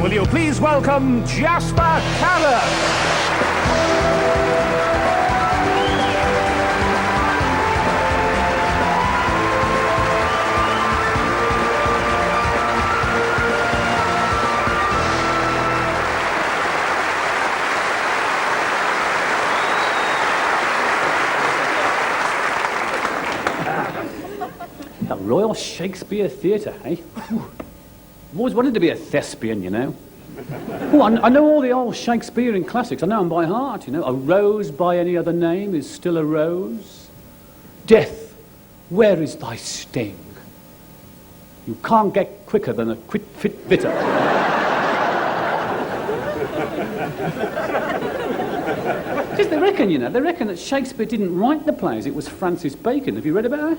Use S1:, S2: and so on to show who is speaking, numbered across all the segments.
S1: will you please welcome Jasper Carrott?
S2: The Royal Shakespeare Theatre, eh? I've always wanted to be a thespian, you know. Oh, I know all the old Shakespearean classics. I know them by heart, you know. A rose by any other name is still a rose. Death, where is thy sting? You can't get quicker than a quick fit bitter. Just they reckon, you know, they reckon that Shakespeare didn't write the plays. It was Francis Bacon. Have you read about that?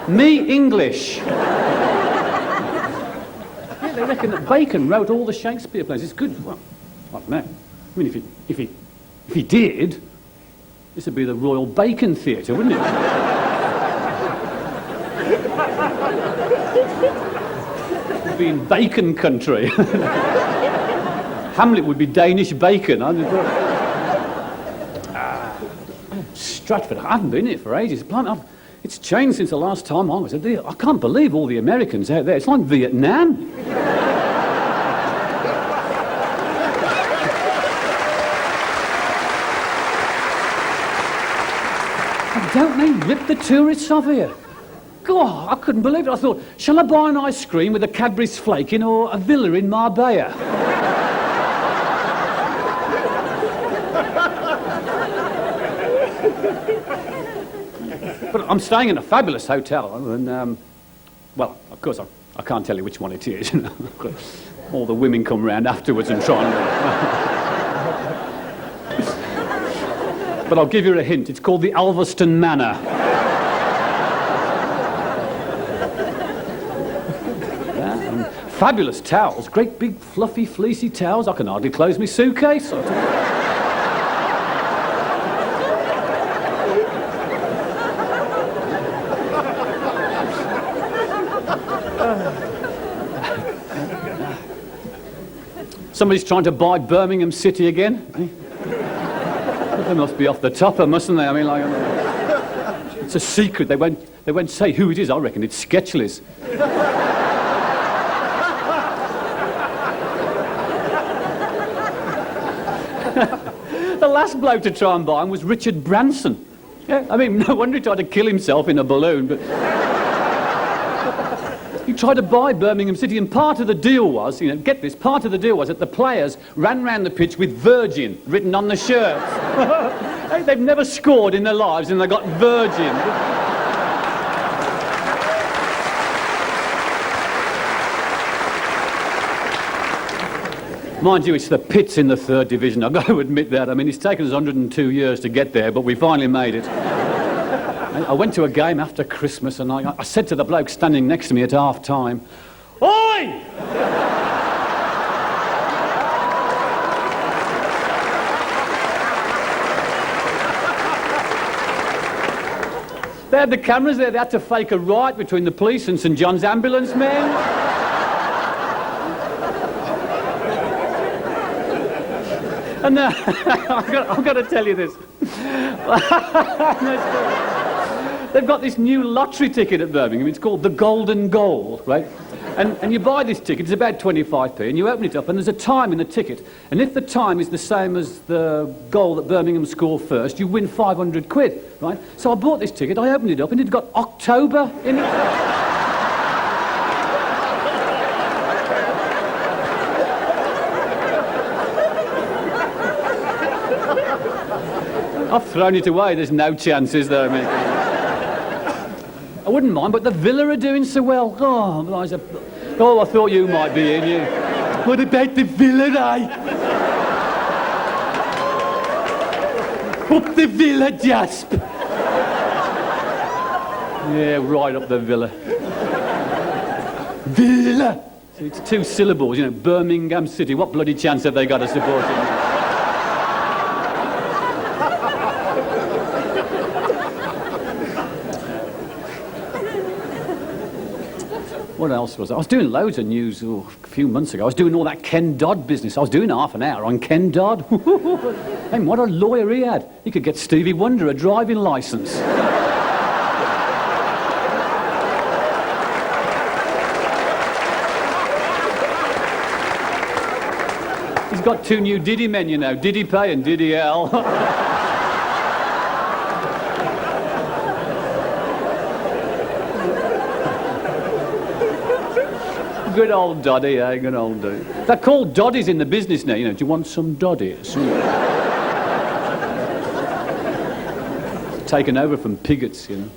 S2: Me English. Yeah, they reckon that Bacon wrote all the Shakespeare plays. It's good. Well, I don't know. I mean, if he did, this would be the Royal Bacon Theatre, wouldn't it? It'd be in Bacon country. Hamlet would be Danish bacon. Stratford. I haven't been here for ages. It's changed since the last time I was there. I can't believe all the Americans out there. It's like Vietnam. Don't they rip the tourists off here? God, I couldn't believe it. I thought, shall I buy an ice cream with a Cadbury's flake in or a villa in Marbella? But I'm staying in a fabulous hotel, and, well, of course, I can't tell you which one it is. All the women come round afterwards and try and... But I'll give you a hint. It's called the Alveston Manor. Yeah, fabulous towels, great big fluffy fleecy towels. I can hardly close my suitcase. Somebody's trying to buy Birmingham City again. Eh? They must be off the topper, mustn't they? I mean, like, it's a secret. They won't say who it is. I reckon it's Sketchless. The last bloke to try and buy him was Richard Branson. Yeah, I mean, no wonder he tried to kill himself in a balloon, but... He tried to buy Birmingham City, and part of the deal was, you know, get this, part of the deal was that the players ran round the pitch with Virgin written on the shirts. Hey, they've never scored in their lives and they got Virgin. Mind you, it's the pits in the third division. I've got to admit that. I mean, it's taken us 102 years to get there, but we finally made it. I went to a game after Christmas, and I said to the bloke standing next to me at half-time, "Oi!" They had the cameras there. They had to fake a riot between the police and St John's ambulance men. And I've got to tell you this. They've got this new lottery ticket at Birmingham. It's called the Golden Goal, right? And you buy this ticket, it's about 25p, and you open it up, and there's a time in the ticket. And if the time is the same as the goal that Birmingham score first, you win 500 quid, right? So I bought this ticket, I opened it up, and it's got October in it. I've thrown it away, there's no chance, is there? I mean, I wouldn't mind, but the Villa are doing so well. Oh, I thought you might be in, you. What about the Villa, eh? Up the Villa, Jasper. Yeah, right up the Villa. Villa. See, it's two syllables, you know, Birmingham City. What bloody chance have they got of supporting it? What else was I? I was doing loads of news a few months ago. I was doing all that Ken Dodd business. I was doing half an hour on Ken Dodd. Hey, what a lawyer he had. He could get Stevie Wonder a driving licence. He's got 2 new Diddy men, you know, Diddy Pay and Diddy L. Good old Doddy, eh? Good old Doddy. They're called Doddies in the business now, you know. Do you want some Doddies? Taken over from Pigots, you know.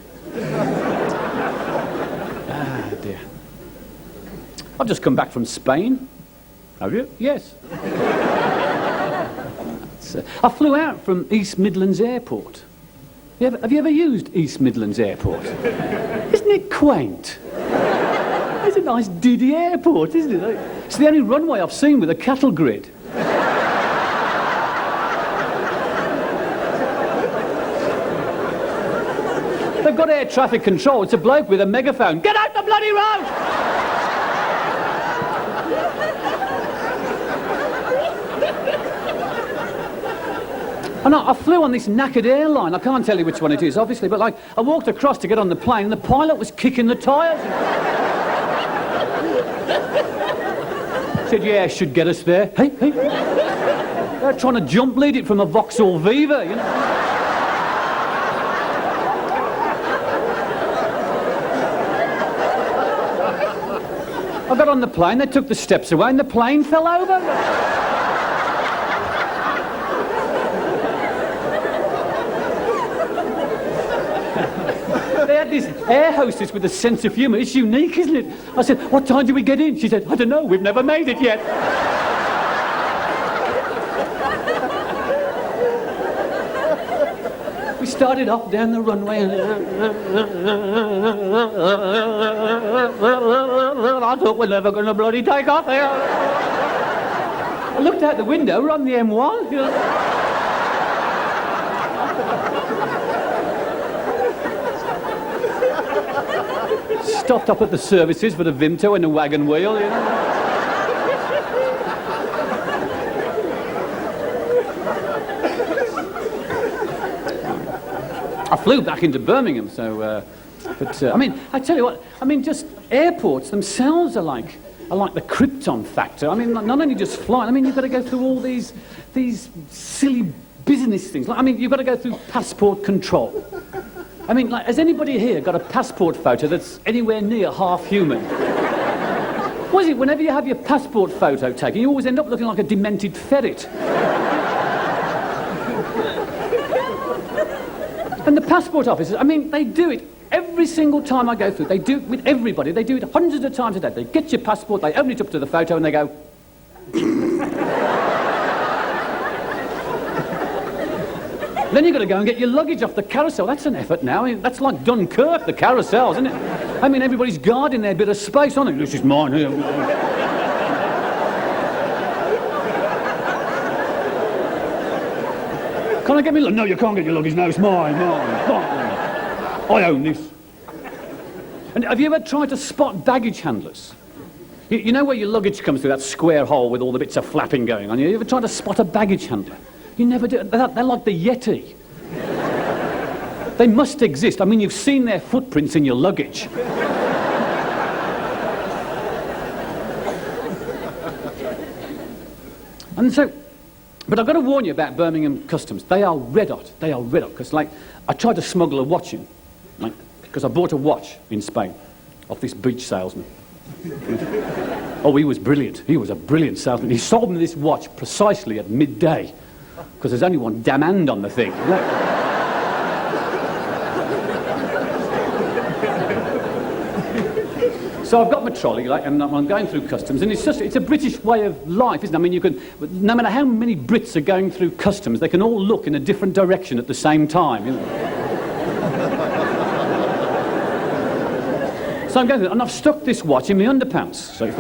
S2: Ah, dear. I've just come back from Spain. Have you? Yes. I flew out from East Midlands Airport. Have you ever used East Midlands Airport? Isn't it quaint? It's a nice diddy airport, isn't it? It's the only runway I've seen with a cattle grid. They've got air traffic control. It's a bloke with a megaphone. Get out the bloody road! And I flew on this knackered airline. I can't tell you which one it is, obviously, but like, I walked across to get on the plane and the pilot was kicking the tyres. Said, yeah, should get us there. Hey. They're trying to jump lead it from a Vauxhall Viva, you know. I got on the plane, they took the steps away and the plane fell over. They had this air hostess with a sense of humour. It's unique, isn't it? I said, what time do we get in? She said, I don't know, we've never made it yet. We started off down the runway and I thought we're never going to bloody take off here. I looked out the window, we're on the M1. You know. Stopped up at the services for the Vimto and the wagon wheel, you know. I flew back into Birmingham, so... I mean, I tell you what, I mean, just airports themselves are like the Krypton factor. I mean, not only just flying, I mean, you've got to go through all these silly business things. Like, I mean, you've got to go through passport control. I mean, like, has anybody here got a passport photo that's anywhere near half human? What is it, whenever you have your passport photo taken, you always end up looking like a demented ferret. And the passport officers, I mean, they do it every single time I go through. They do it with everybody. They do it hundreds of times a day. They get your passport, they open it up to the photo, and they go... Then you've got to go and get your luggage off the carousel. That's an effort now. I mean, that's like Dunkirk, the carousels, isn't it? I mean, everybody's guarding their bit of space on it. This is mine. Can I get me luggage? No, you can't get your luggage. No, it's mine. I own this. And have you ever tried to spot baggage handlers? You know where your luggage comes through that square hole with all the bits of flapping going on? You ever tried to spot a baggage handler? You never do. They're like the Yeti. They must exist. I mean, you've seen their footprints in your luggage. And so, but I've got to warn you about Birmingham Customs. They are red hot. They are red hot. Because, like, I tried to smuggle a watch in. Like, because I bought a watch in Spain off this beach salesman. Oh, he was brilliant. He was a brilliant salesman. He sold me this watch precisely at midday. Because there's only one damn hand on the thing. So I've got my trolley, like, and I'm going through customs, and it's a British way of life, isn't it? I mean, you can, no matter how many Brits are going through customs, they can all look in a different direction at the same time, you know. So I'm going through, and I've stuck this watch in my underpants. So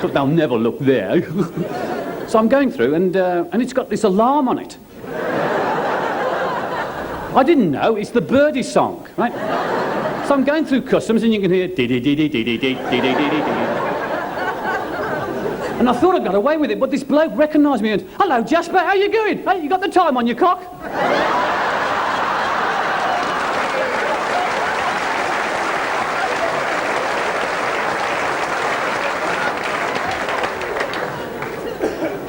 S2: but they'll never look there. So I'm going through, and it's got this alarm on it. I didn't know, it's the birdie song, right? So So I'm going through customs and you can hear dee-dee-dee-dee-dee-dee-dee-dee-dee-dee-dee. And I thought I got away with it, but this bloke recognised me and, hello, Jasper, how you going? Hey, you got the time on your cock?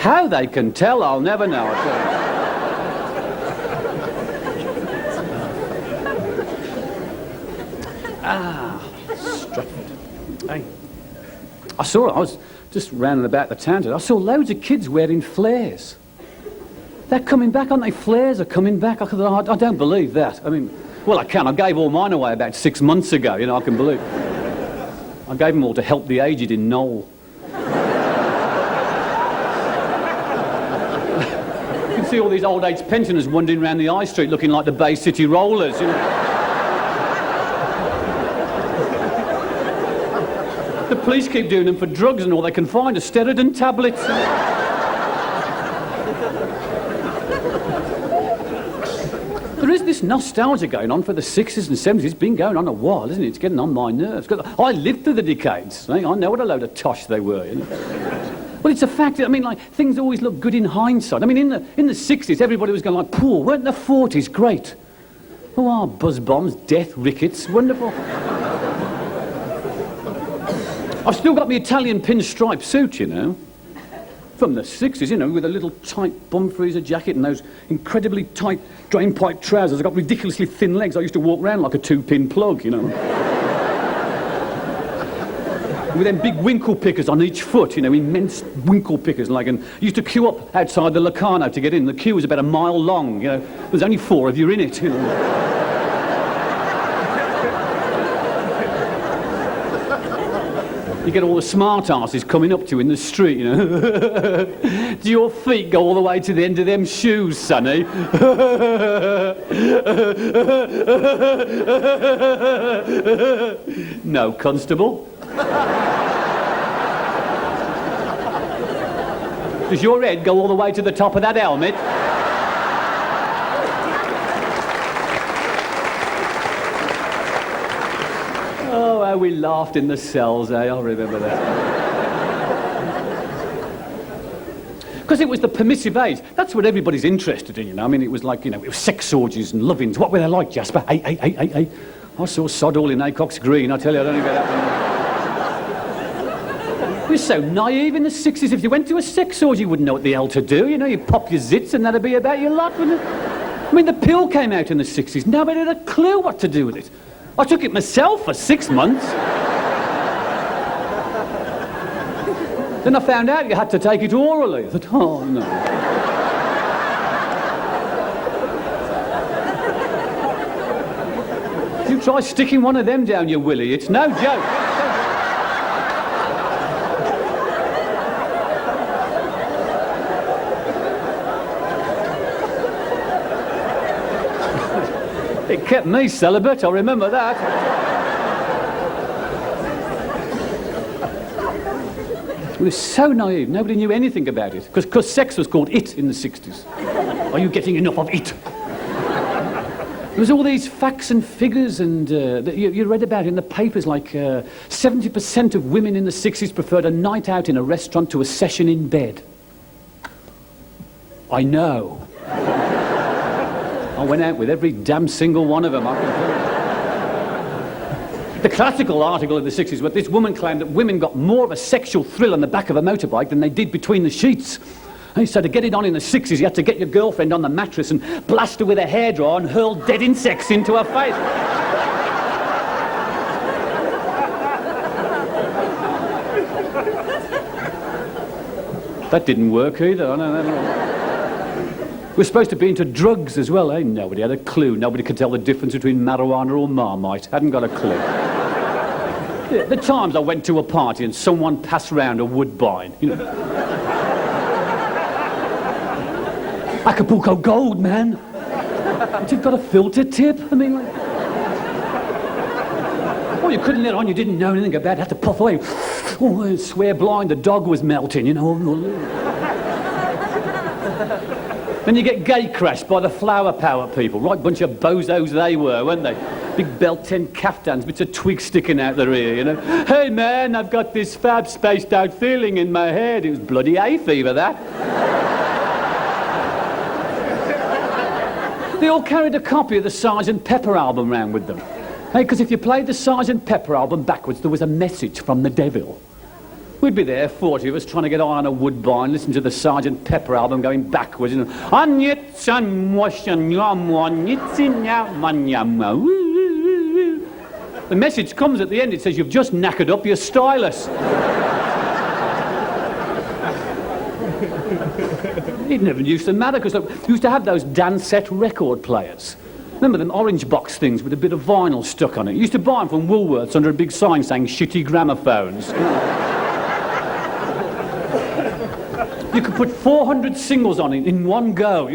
S2: How they can tell, I'll never know. I tell you. Stratford. Hey. I was just round about the town today. I saw loads of kids wearing flares. They're coming back, aren't they? Flares are coming back. I don't believe that. I mean, well, I can. I gave all mine away about 6 months ago, I can believe. I gave them all to help the aged in Knoll. See all these old age pensioners wandering around the high street looking like the Bay City Rollers, The police keep doing them for drugs and all they can find are Steradin tablets. There is this nostalgia going on for the 60s and 70s. It's been going on a while, isn't it? It's getting on my nerves. 'Cause I lived through the decades. I know what a load of tosh they were, Well, it's a fact. Things always look good in hindsight. In the 60s, everybody was going like, poor, weren't the 40s great? Oh, buzz bombs, death, rickets, wonderful. I've still got my Italian pinstripe suit, from the 60s, with a little tight bum freezer jacket and those incredibly tight drainpipe trousers. I've got ridiculously thin legs. I used to walk around like a two-pin plug, With them big winkle pickers on each foot, immense winkle pickers, and used to queue up outside the Locarno to get in. The queue was about a mile long, There's only 4 of you in it, You get all the smart asses coming up to you in the street, Do your feet go all the way to the end of them shoes, sonny? No, constable. Does your head go all the way to the top of that helmet? Oh, how we laughed in the cells, I remember that. Because it was the permissive age. That's what everybody's interested in, It was like, it was sex orgies and lovings. What were they like, Jasper? Hey. I saw sod all in Acock's Green, I tell you, I don't even get that. We're so naive in the 60s. If you went to a sex orgy, you wouldn't know what the hell to do. You pop your zits and that'd be about your lot, wouldn't it? The pill came out in the 60s. Nobody had a clue what to do with it. I took it myself for 6 months. Then I found out you had to take it orally. I thought, oh, no. You try sticking one of them down your willy. It's no joke. It kept me celibate, I remember that. We were so naive, nobody knew anything about it, because sex was called it in the 60s. Are you getting enough of it? There was all these facts and figures and that you read about in the papers, like 70% of women in the 60s preferred a night out in a restaurant to a session in bed. I know. I went out with every damn single one of them. The classical article of the 60s was this woman claimed that women got more of a sexual thrill on the back of a motorbike than they did between the sheets. And so to get it on in the 60s, you had to get your girlfriend on the mattress and blast her with a hairdryer and hurl dead insects into her face. That didn't work either. I know. We're supposed to be into drugs as well, eh? Nobody had a clue. Nobody could tell the difference between marijuana or Marmite. Hadn't got a clue. Yeah, the times I went to a party and someone passed round a Woodbine, Acapulco Gold, man. But you've got a filter tip? Oh, you couldn't let on you didn't know anything about it. Had to puff away. Oh, and swear blind the dog was melting, Then you get gate crashed by the flower power people. Right bunch of bozos they were, weren't they? Big belt-tent caftans, bits of twig sticking out their ear, you know. Hey, man, I've got this fab spaced-out feeling in my head. It was bloody hay fever, that. They all carried a copy of the Sgt. Pepper album round with them. Hey, because if you played the Sgt. Pepper album backwards, there was a message from the devil. We'd be there, 40 of us, trying to get eye on a woodbine, listen to the Sgt. Pepper album going backwards, you know. The message comes at the end, it says, you've just knackered up your stylus. It never used to matter, because we used to have those Dansette record players. Remember them orange box things with a bit of vinyl stuck on it? You used to buy them from Woolworths under a big sign saying shitty gramophones. You could put 400 singles on it in one go.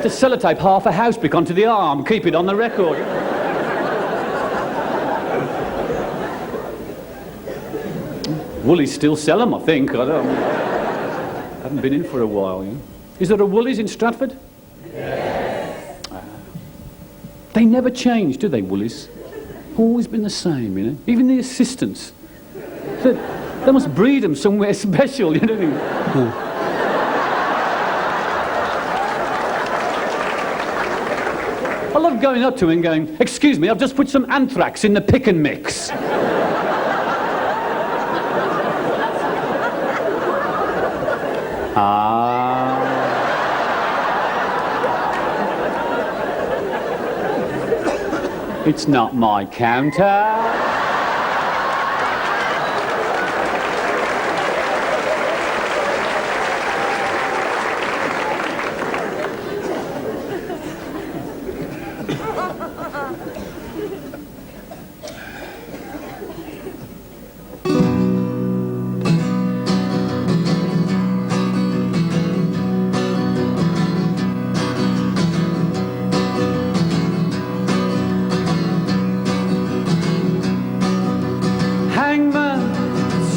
S2: To sellotape half a house brick onto the arm, keep it on the record. Woolies still sell them, I think. I haven't been in for a while. You know. Is there a Woolies in Stratford? Yes. They never change, do they, Woolies? Always been the same, you know. Even the assistants. They must breed them somewhere special, you know. I love going up to him and going, excuse me, I've just put some anthrax in the pick and mix. It's not my counter.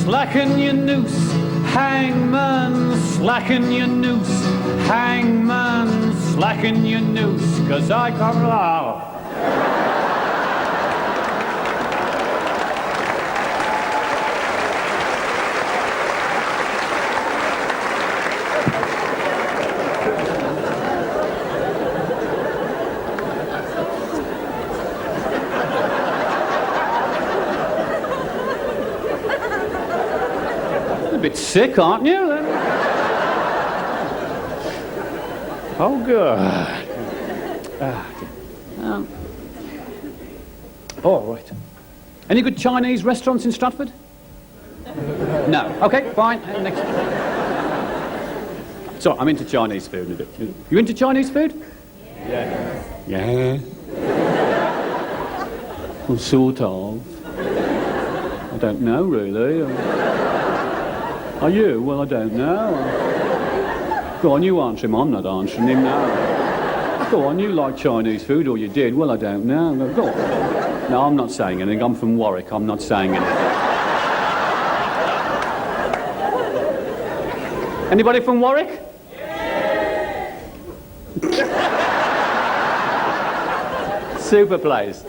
S2: Slacken your noose, hangman, slacken your noose, hangman, slacken your noose, 'cause I come out. A bit sick, aren't you? Oh, good. All right. Any good Chinese restaurants in Stratford? No. Okay, fine. Next. So, I'm into Chinese food a bit. You into Chinese food? Yeah. Yeah. Well, sort of. I don't know, really. Are you? Well, I don't know. Go on, you answer him. I'm not answering him now. Go on, you like Chinese food, or you did? Well, I don't know. Go on. No, I'm not saying anything. I'm from Warwick. I'm not saying anything. Anybody from Warwick? Yeah. Super place.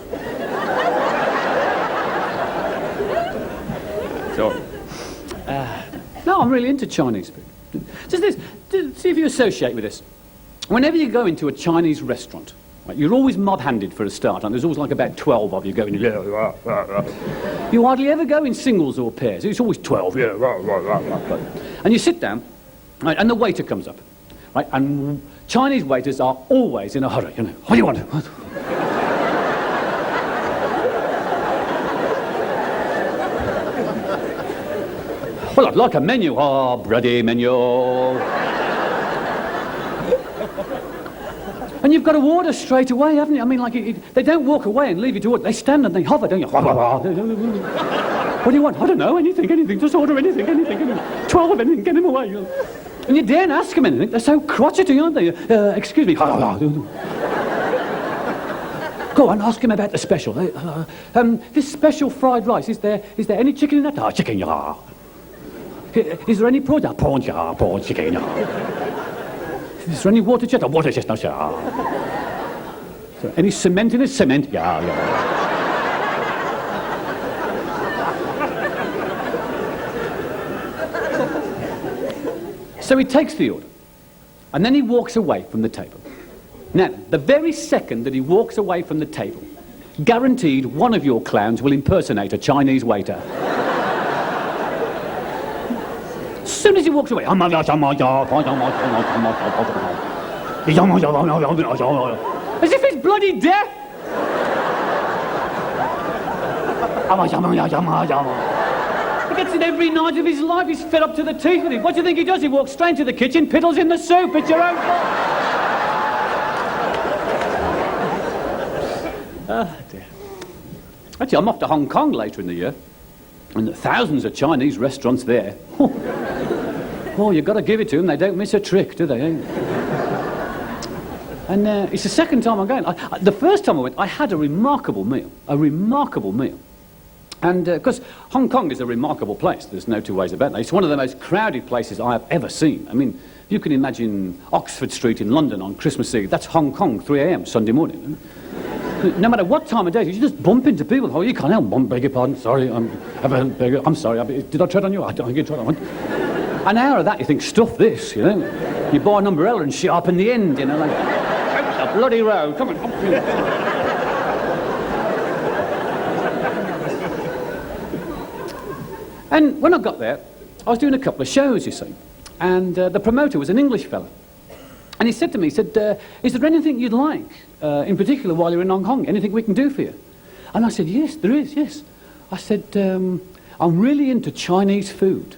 S2: So. No, I'm really into Chinese food. Just this, see if you associate with this. Whenever you go into a Chinese restaurant, right, you're always mob-handed for a start, and there's always like about 12 of you going, You hardly ever go in singles or pairs. It's always 12, And you sit down, right, and the waiter comes up, right, and Chinese waiters are always in a hurry, you know. What do you want? Well, I'd like a menu. Oh, bloody menu. And you've got to order straight away, haven't you? I mean, like, they don't walk away and leave you to order. They stand and they hover, don't you? What do you want? I don't know. Anything. Just order anything. 12 of anything. Get him away. And you daren't ask them anything. They're so crotchety, aren't they? Excuse me. Go on, ask him about the special. This special fried rice, is there any chicken in that? Oh, chicken, yeah. Is there any pork? Pork, yeah, pork chicken, yeah. Is there any water jet? Water jet, no, yeah. Is there any cement in it? Cement, yeah, yeah. So he takes the order, and then he walks away from the table. Now, the very second that he walks away from the table, guaranteed one of your clowns will impersonate a Chinese waiter. As soon as he walks away, as if he's bloody deaf. He gets it every night of his life. He's fed up to the teeth with it. What do you think he does? He walks straight to the kitchen, piddles in the soup. It's your own fault. Oh, dear. Actually, I'm off to Hong Kong later in the year, and there are thousands of Chinese restaurants there. Oh, you've got to give it to them. They don't miss a trick, do they? And it's the second time I'm going. The first time I went, I had a remarkable meal. And because Hong Kong is a remarkable place, there's no two ways about that. It's one of the most crowded places I have ever seen. I mean, you can imagine Oxford Street in London on Christmas Eve. That's Hong Kong, 3 a.m. Sunday morning. No matter what time of day, you just bump into people. Oh, you can't help. Beg your pardon. Sorry, I'm sorry. Did I tread on you? I don't think you tread on me. An hour of that, you think, stuff this, you know. You buy an umbrella and sharpen the end, you know, like, out the bloody road. Come on. And when I got there, I was doing a couple of shows, you see, and the promoter was an English fella. And he said to me, is there anything you'd like, in particular while you're in Hong Kong, anything we can do for you? And I said, yes, there is, yes. I said, I'm really into Chinese food.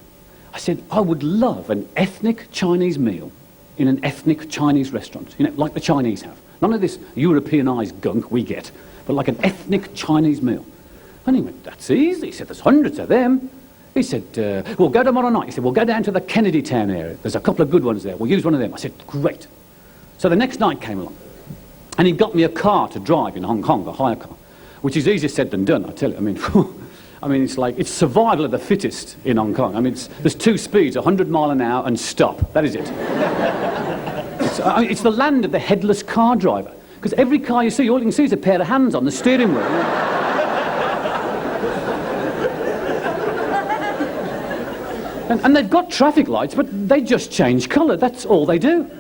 S2: I said, I would love an ethnic Chinese meal in an ethnic Chinese restaurant, you know, like the Chinese have. None of this Europeanised gunk we get, but like an ethnic Chinese meal. And he went, that's easy. He said, there's hundreds of them. He said, we'll go tomorrow night. He said, we'll go down to the Kennedy Town area. There's a couple of good ones there. We'll use one of them. I said, great. So the next night came along, and he got me a car to drive in Hong Kong, a hire car, which is easier said than done, I tell you. I mean, it's like, it's survival of the fittest in Hong Kong. I mean, there's two speeds, 100 mile an hour and stop. That is it. It's the land of the headless car driver. Because every car you see, all you can see is a pair of hands on the steering wheel. And they've got traffic lights, but they just change colour. That's all they do.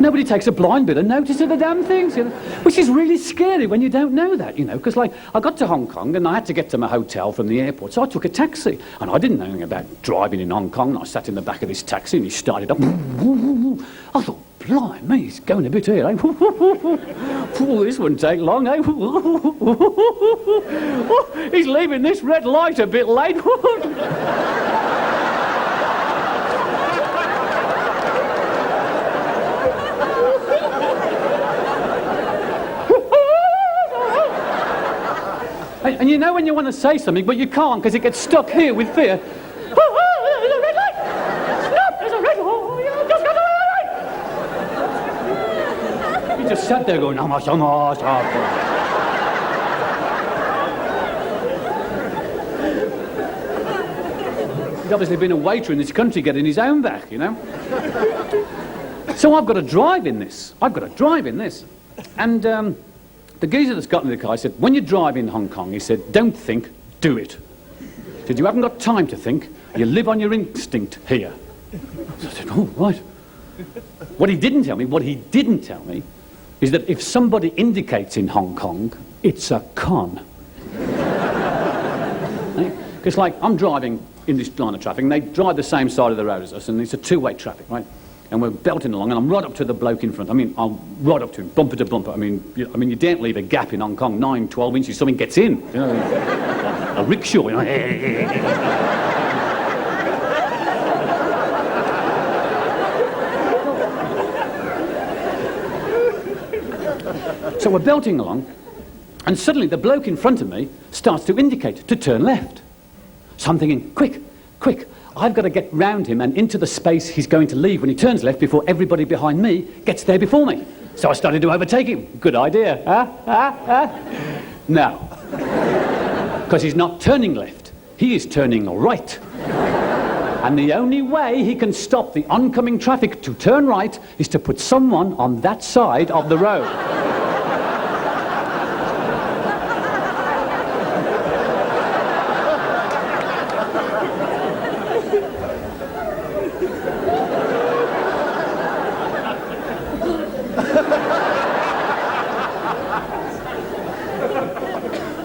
S2: Nobody takes a blind bit of notice of the damn things, you know, which is really scary when you don't know that, you know, because, like, I got to Hong Kong and I had to get to my hotel from the airport, so I took a taxi, and I didn't know anything about driving in Hong Kong, and I sat in the back of this taxi and he started up. I thought, blimey, he's going a bit here, eh? This wouldn't take long, eh? He's leaving this red light a bit late. And you know when you want to say something, but you can't because it gets stuck here with fear. There's a red light! Stop! There's a red light! Oh, yeah, just got the red light! He just sat there going, He's obviously been a waiter in this country getting his own back, you know. So I've got to drive in this. And the geezer that's got in the car, he said, when you drive in Hong Kong, he said, don't think, do it. He said, you haven't got time to think, you live on your instinct here. So I said, oh, right. What he didn't tell me is that if somebody indicates in Hong Kong, it's a con. Because, like, I'm driving in this line of traffic, and they drive the same side of the road as us, and it's a two-way traffic, right? And we're belting along, and I'm right up to the bloke in front. I mean, I'm right up to him, bumper to bumper. I mean, you don't leave a gap in Hong Kong, 9, 12 inches, something gets in. You know, a rickshaw, you know. So we're belting along, and suddenly the bloke in front of me starts to indicate to turn left. So I'm thinking, quick, I've got to get round him and into the space he's going to leave when he turns left before everybody behind me gets there before me. So I started to overtake him. Good idea. No. Because he's not turning left. He is turning right. And the only way he can stop the oncoming traffic to turn right is to put someone on that side of the road.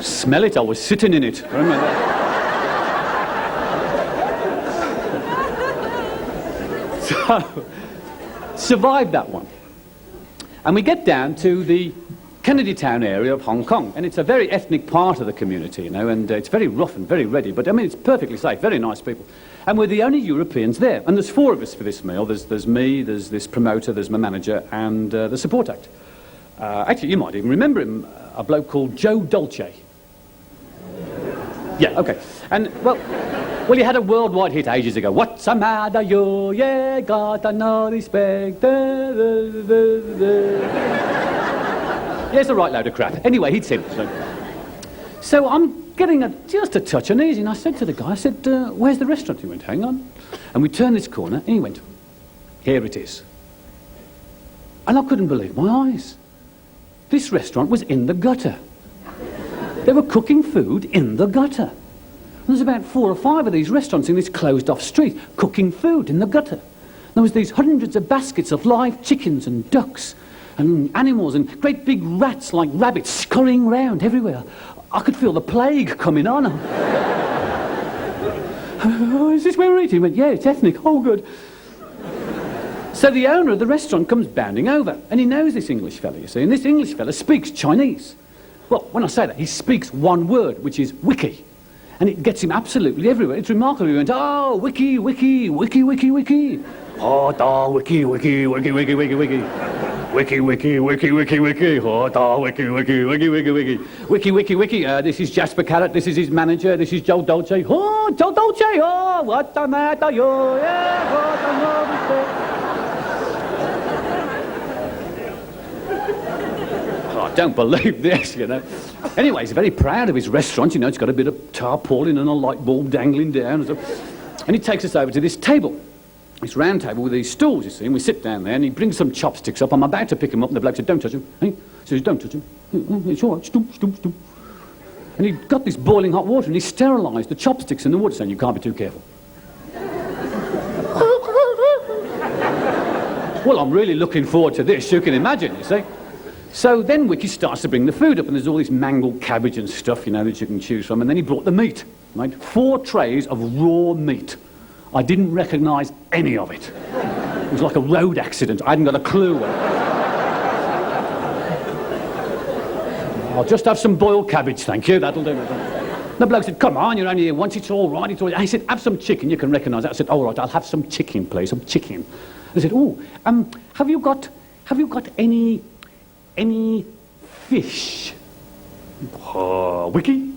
S2: Smell it, I was sitting in it. Remember that? So, survived that one. And we get down to the Kennedy Town area of Hong Kong, and it's a very ethnic part of the community, you know, and it's very rough and very ready, but I mean, it's perfectly safe, very nice people. And we're the only Europeans there, and there's 4 of us for this meal. There's me, there's this promoter, there's my manager, and the support act. Actually, you might even remember him, a bloke called Joe Dolce. Yeah, okay. And, well, he had a worldwide hit ages ago. What's the matter, you? Yeah, got no respect. Yeah, it's a right load of crap. Anyway, he'd said it. So I'm getting just a touch uneasy, and I said to the guy, I said, where's the restaurant? He went, hang on. And we turned this corner, and he went, here it is. And I couldn't believe my eyes. This restaurant was in the gutter. They were cooking food in the gutter. There's about 4 or 5 of these restaurants in this closed-off street cooking food in the gutter. There was these hundreds of baskets of live chickens and ducks and animals and great big rats like rabbits scurrying around everywhere. I could feel the plague coming on. Oh, is this where we're eating? He went, yeah, it's ethnic. Oh, good. So the owner of the restaurant comes bounding over, and he knows this English fella, you see, and this English fella speaks Chinese. Well, when I say that, he speaks one word, which is wiki. And it gets him absolutely everywhere. It's remarkable. He went, oh, wiki, wiki, wiki, wiki, wiki. Oh, da, wiki, wiki, wiki, wiki, wiki, wiki. Wiki, wiki, wiki, wiki, wiki. Oh, da, wiki, wiki, wiki, wiki, wiki. Wiki, wiki, wiki. This is Jasper Carrott. This is his manager. This is Joe Dolce. Oh, Joe Dolce. Oh, what the matter, you? Yeah, what the matter. I don't believe this, you know. Anyway, he's very proud of his restaurant, you know. It's got a bit of tarpaulin and a light bulb dangling down. And he takes us over to this table, this round table with these stools, you see, and we sit down there, and he brings some chopsticks up. I'm about to pick him up, and the bloke said, don't touch him. He says, don't touch him. It's all right, stoop, stoop, stoop. And he got this boiling hot water, and he sterilised the chopsticks in the water, saying, you can't be too careful. Well, I'm really looking forward to this, you can imagine, you see. So then Wiki starts to bring the food up, and there's all this mangled cabbage and stuff, you know, that you can choose from. And then he brought the meat, right? 4 trays of raw meat. I didn't recognise any of it. It was like a road accident. I hadn't got a clue. I'll just have some boiled cabbage, thank you. That'll do. The bloke said, come on, you're only here once, it's all right. It's all right. I said, have some chicken, you can recognise that. I said, all right, I'll have some chicken, please, some chicken. I said, oh, have you got any fish? Wiki?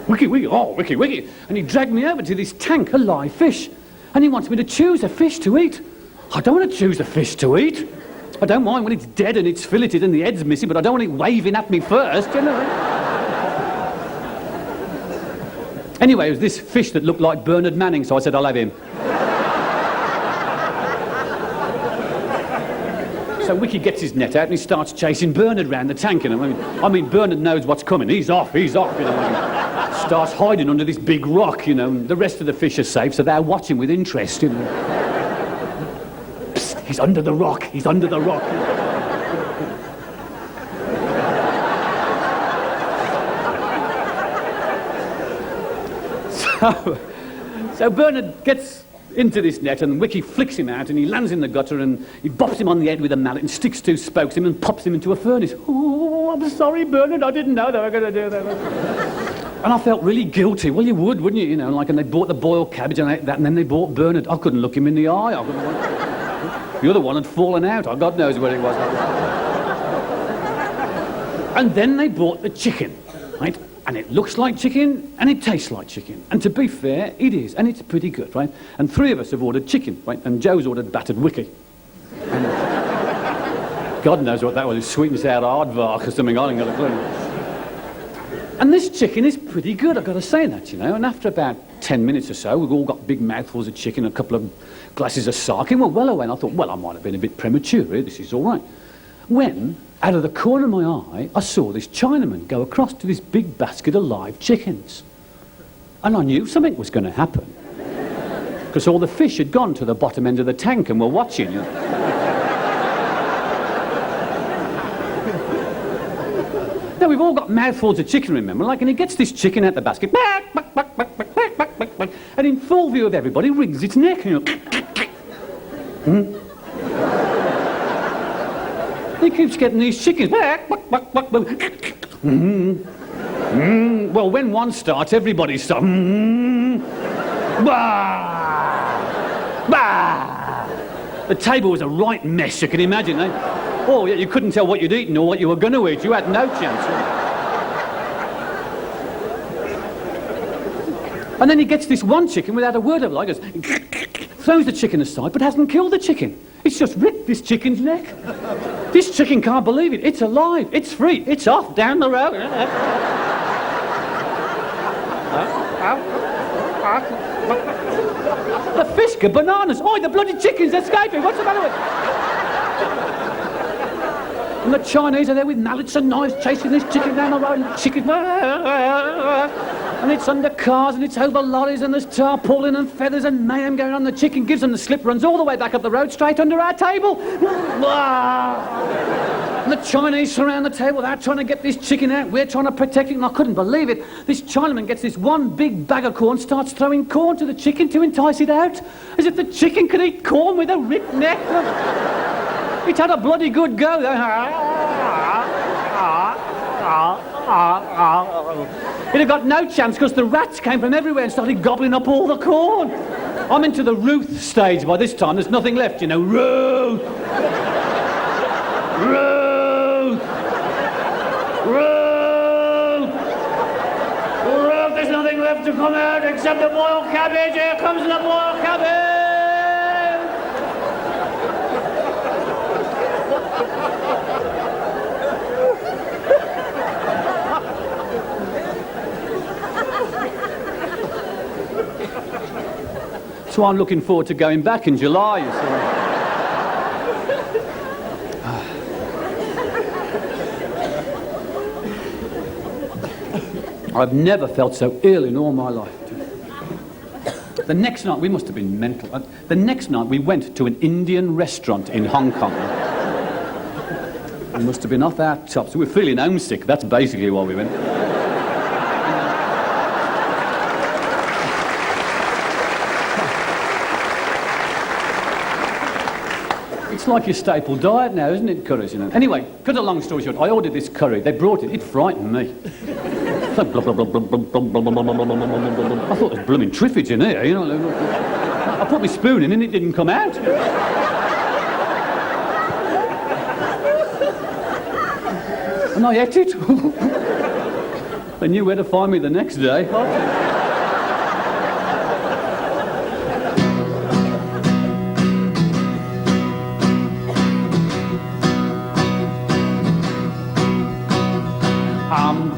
S2: Wiki, wiki, oh, wiki, wiki. And he dragged me over to this tank of live fish. And he wants me to choose a fish to eat. I don't want to choose a fish to eat. I don't mind when it's dead and it's filleted and the head's missing, but I don't want it waving at me first, you know. Anyway, it was this fish that looked like Bernard Manning, so I said, I'll have him. So Wiki gets his net out and he starts chasing Bernard round the tank, you know. I mean, Bernard knows what's coming. He's off, you know. Starts hiding under this big rock, you know. And the rest of the fish are safe, so they're watching with interest, you know. Psst, he's under the rock, he's under the rock. So Bernard gets into this net, and Wiki flicks him out, and he lands in the gutter, and he bops him on the head with a mallet and sticks 2 spokes in him and pops him into a furnace. Oh, I'm sorry, Bernard, I didn't know they were going to do that. And I felt really guilty. Well, you would, wouldn't you? You know, like, and they bought the boiled cabbage and ate that, and then they bought Bernard. I couldn't look him in the eye. The other one had fallen out. Oh, God knows where it was. And then they bought the chicken, right? And it looks like chicken, and it tastes like chicken. And to be fair, it is, and it's pretty good, right? And 3 of us have ordered chicken, right? And Joe's ordered battered wiki. And God knows what that was, sweet and sour aardvark or something, I ain't got a clue. And this chicken is pretty good, I've got to say that, you know. And after about 10 minutes or so, we've all got big mouthfuls of chicken, a couple of glasses of sake, and we're well away. And I thought, well, I might have been a bit premature here, this is all right. When, out of the corner of my eye, I saw this Chinaman go across to this big basket of live chickens. And I knew something was going to happen. Because all the fish had gone to the bottom end of the tank and were watching, you know. Now, we've all got mouthfuls of chicken, remember, like, and he gets this chicken out the basket, and in full view of everybody, wrings its neck, you know. He keeps getting these chickens. Well, when one starts, everybody starts. The table was a right mess, you can imagine, eh? Oh, yeah, you couldn't tell what you'd eaten or what you were going to eat. You had no chance. And then he gets this one chicken without a word of lie, goes, throws the chicken aside, but hasn't killed the chicken. It's just ripped this chicken's neck. This chicken can't believe it. It's alive. It's free. It's off down the road. The fish go bananas. Oh, the bloody chicken's escaping. What's the matter with it? And the Chinese are there with mallets and knives chasing this chicken down the road. And chicken, and it's under cars and it's over lorries and there's tarpaulin and feathers and mayhem going on. The chicken gives them the slip, runs all the way back up the road straight under our table. And the Chinese surround the table. They're trying to get this chicken out. We're trying to protect it, and I couldn't believe it. This Chinaman gets this one big bag of corn, starts throwing corn to the chicken to entice it out, as if the chicken could eat corn with a ripped neck. It's had a bloody good go. It had got no chance because the rats came from everywhere and started gobbling up all the corn. I'm into the Ruth stage by this time. There's nothing left, you know. Ruth! Ruth! Ruth! Ruth, there's nothing left to come out except the boiled cabbage. Here comes the boiled cabbage! So I'm looking forward to going back in July, you see. I've never felt so ill in all my life. The next night, we must have been mental. The next night, we went to an Indian restaurant in Hong Kong. We must have been off our tops. We were feeling homesick. That's basically why we went. It's like your staple diet now, isn't it, curries, you know? Anyway, cut a long story short, I ordered this curry. They brought it. It frightened me. I thought it was blooming triffage in here, you know. I put my spoon in and it didn't come out. And I ate it. They knew where to find me the next day.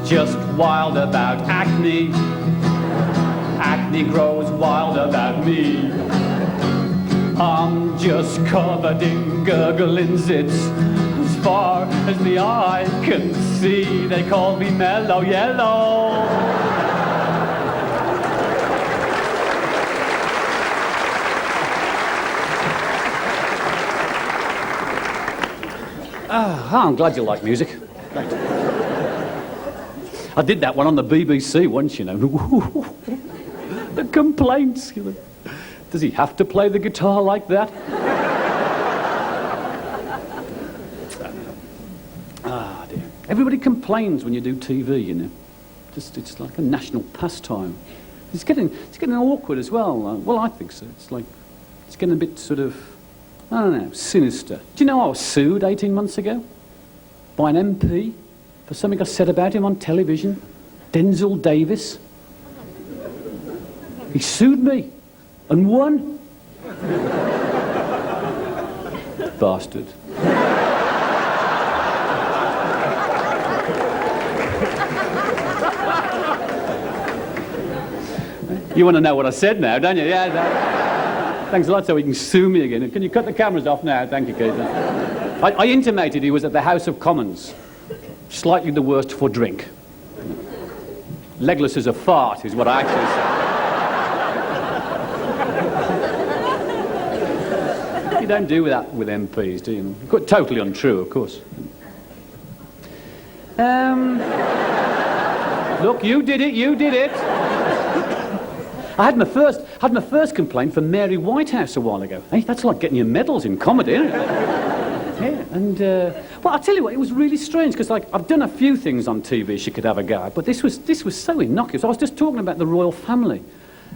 S2: Just wild about acne. Acne grows wild about me. I'm just covered in gurgling zits. As far as the eye can see, they call me mellow yellow. I'm glad you like music. I did that one on the BBC once, you know. The complaints, you know. Does he have to play the guitar like that? Dear. Everybody complains when you do TV, you know. It's like a national pastime. It's getting awkward as well. Well, I think so. It's getting a bit sort of, I don't know, sinister. Do you know I was sued 18 months ago by an MP? For something I said about him on television, Denzel Davis. He sued me and won. Bastard. You want to know what I said now, don't you? Yeah. Thanks a lot, so he can sue me again. Can you cut the cameras off now? Thank you, Keith. I intimated he was at the House of Commons. Slightly the worst for drink. Legless as a fart is what I actually said. You don't do that with MPs, do you? Totally untrue, of course. Look, you did it. I had my first complaint from Mary Whitehouse a while ago. Hey, that's like getting your medals in comedy, isn't it? Yeah, and well, I'll tell you what, it was really strange because like I've done a few things on TV she could have a go at, but this was so innocuous. I was just talking about the royal family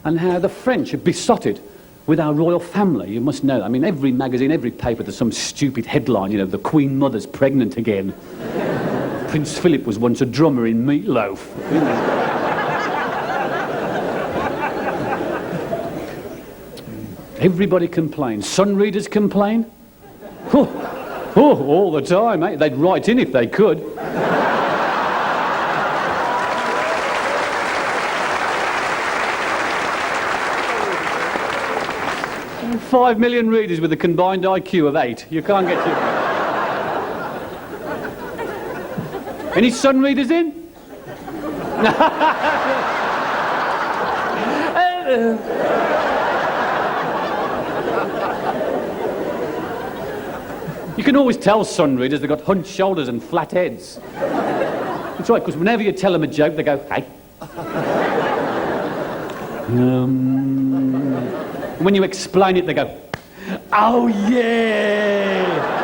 S2: and how the French are besotted with our royal family. You must know. I mean, every magazine, every paper, there's some stupid headline. You know, the Queen Mother's pregnant again. Prince Philip was once a drummer in Meatloaf. You know. Everybody complains. Sun readers complain. Oh, all the time, eh? They'd write in if they could. 5 million readers with a combined IQ of 8. You can't get to... Any Sun readers in? You can always tell Sun readers they've got hunched shoulders and flat heads. That's right, because whenever you tell them a joke, they go, hey. When you explain it, they go, oh yeah!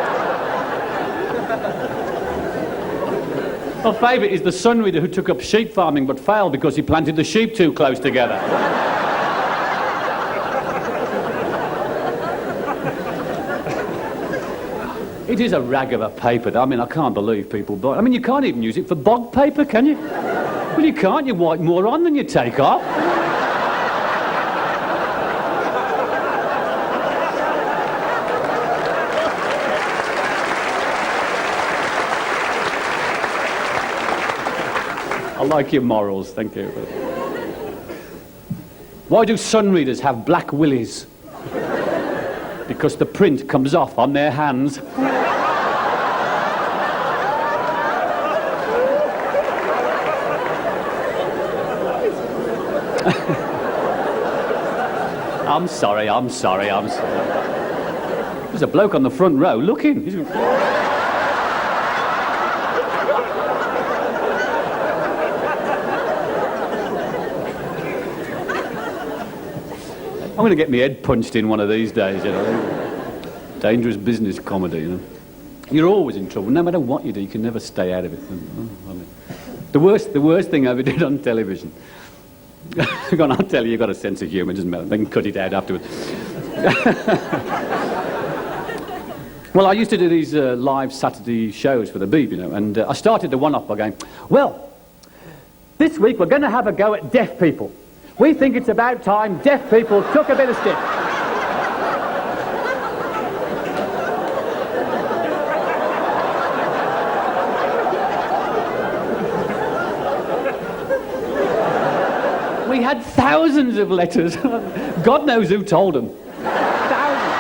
S2: My favourite is the Sun reader who took up sheep farming but failed because he planted the sheep too close together. It is a rag of a paper. I mean, I can't believe people buy it. I mean, you can't even use it for bog paper, can you? Well, you can't. You wipe more on than you take off. I like your morals, thank you. Why do Sun readers have black willies? Because the print comes off on their hands. I'm sorry. There's a bloke on the front row looking. I'm going to get my head punched in one of these days, you know. Dangerous business comedy, you know. You're always in trouble. No matter what you do, you can never stay out of it. The worst thing I ever did on television. Go on, I'll tell you, you've got a sense of humour, doesn't matter. They can cut it out afterwards. Well, I used to do these live Saturday shows for the Beeb, you know, and I started the one off by going, well, this week we're going to have a go at deaf people. We think it's about time deaf people took a bit of stick. We had thousands of letters. God knows who told them. Thousands.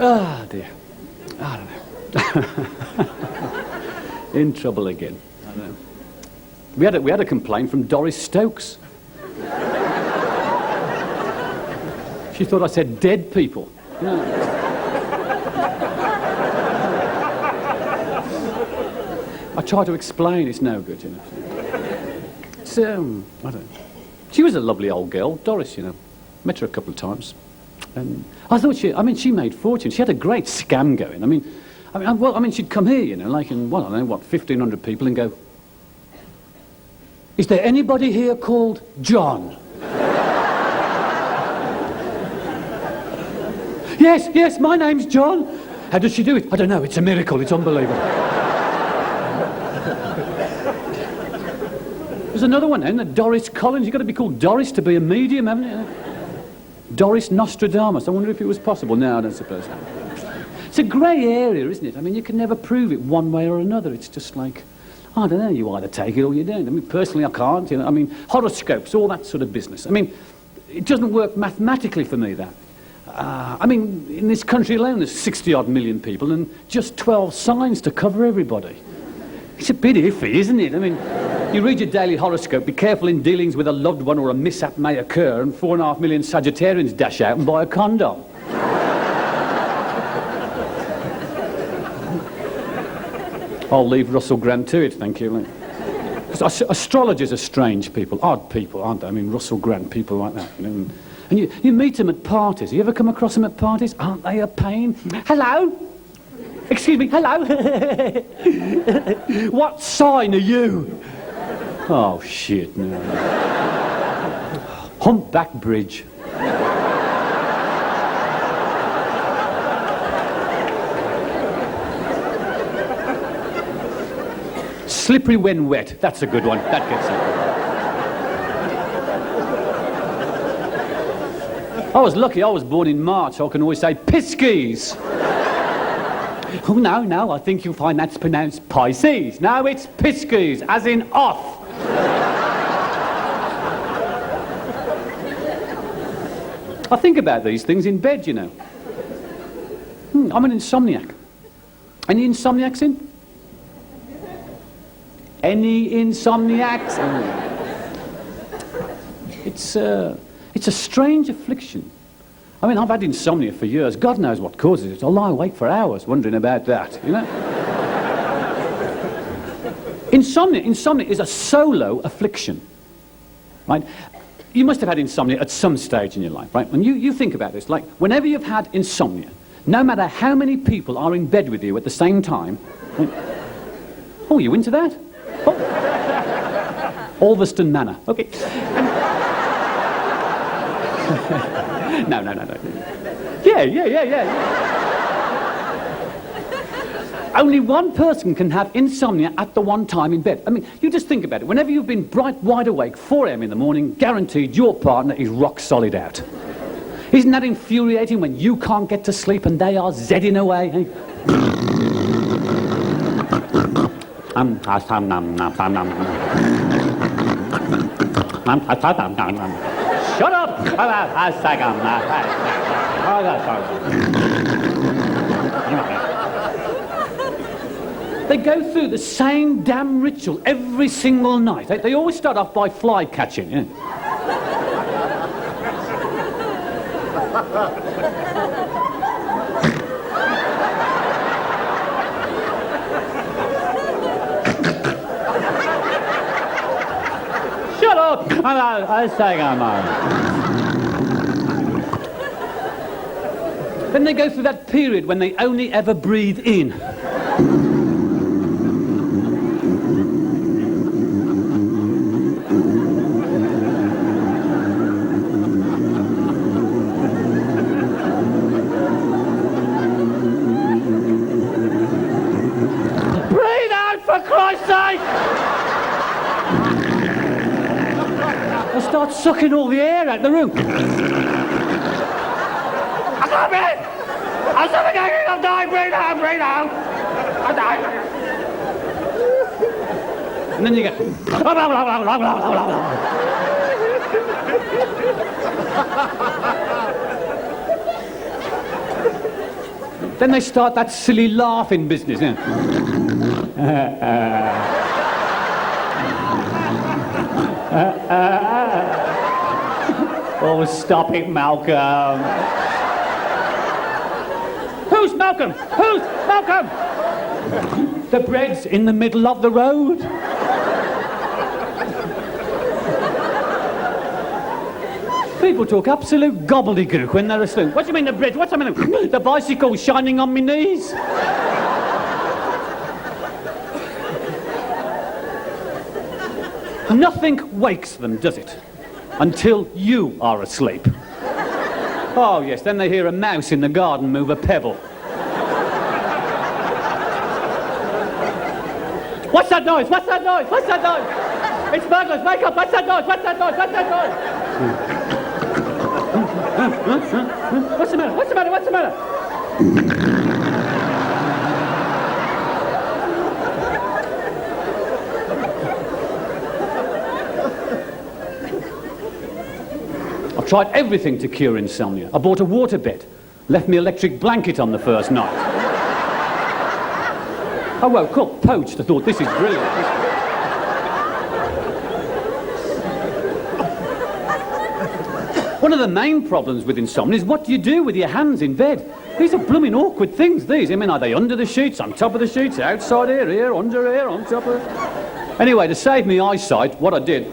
S2: Oh dear. I don't know. In trouble again. I don't know. We had a complaint from Doris Stokes. She thought I said dead people. Yeah. I try to explain, it's no good, you know. It's, I don't know. She was a lovely old girl, Doris, you know. Met her a couple of times. And I thought she made fortune. She had a great scam going. I mean, she'd come here, you know, like in, well, I don't know, 1,500 people and go, is there anybody here called John? Yes, my name's John. How does she do it? I don't know, it's a miracle, it's unbelievable. There's another one, isn't there? Doris Collins. You've got to be called Doris to be a medium, haven't you? Doris Nostradamus. I wonder if it was possible. No, I don't suppose so. It's a grey area, isn't it? I mean, you can never prove it one way or another. It's just like, I don't know, you either take it or you don't. I mean, personally, I can't. You know, I mean, horoscopes, all that sort of business. I mean, it doesn't work mathematically for me, that. I mean, in this country alone, there's 60-odd million people and just 12 signs to cover everybody. It's a bit iffy, isn't it? I mean, you read your daily horoscope, be careful in dealings with a loved one or a mishap may occur, and 4.5 million Sagittarians dash out and buy a condom. I'll leave Russell Grant to it, thank you. Astrologers are strange people, odd people, aren't they? I mean, Russell Grant, people like that, you know. And you meet them at parties. You ever come across them at parties? Aren't they a pain? Hello? Excuse me, hello? What sign are you? Oh, shit, no. Humpback Bridge. Slippery when wet. That's a good one. That gets it. I was lucky. I was born in March. I can always say Pisces. Oh, no, I think you'll find that's pronounced Pisces. No, it's Pisces, as in off. I think about these things in bed, you know. I'm an insomniac. Any insomniacs in? Any insomniacs? It's a strange affliction. I mean, I've had insomnia for years. God knows what causes it. I'll lie awake for hours wondering about that, you know? Insomnia is a solo affliction, right? You must have had insomnia at some stage in your life, right? When you think about this, like, whenever you've had insomnia, no matter how many people are in bed with you at the same time... Oh, you into that? Oh. Alveston Manor. Okay. No. Yeah. Only one person can have insomnia at the one time in bed. I mean, you just think about it. Whenever you've been bright, wide awake, 4 a.m. in the morning, guaranteed your partner is rock solid out. Isn't that infuriating when you can't get to sleep and they are zedding away? Eh? Shut up! They go through the same damn ritual every single night. They always start off by fly catching. Yeah? Shut up! Then they go through that period when they only ever breathe in. Breathe out, for Christ's sake! They start sucking all the air out of the room. I can't breathe! I'm suffocating! I'm dying! Breathe out! I'm dying! And then you go... Then they start that silly laughing business, yeah. Oh, stop it, Malcolm. Who's Malcolm? Who's Malcolm? The bread's in the middle of the road. People talk absolute gobbledygook when they're asleep. What do you mean the bread? What's the meaning? The bicycle's shining on my knees. Nothing wakes them, does it? Until you are asleep. Oh, yes, then they hear a mouse in the garden move a pebble. What's that noise? What's that noise? What's that noise? It's burglars! Wake up! What's that noise? What's that noise? What's that noise? What's the matter? What's the matter? What's the matter? I've tried everything to cure insomnia. I bought a waterbed, left me electric blanket on the first night. I woke up poached. I thought, this is brilliant. One of the main problems with insomnia is what do you do with your hands in bed? These are blooming awkward things, these. I mean, are they under the sheets, on top of the sheets, outside here, under here, on top of it? Anyway, to save me eyesight, what I did...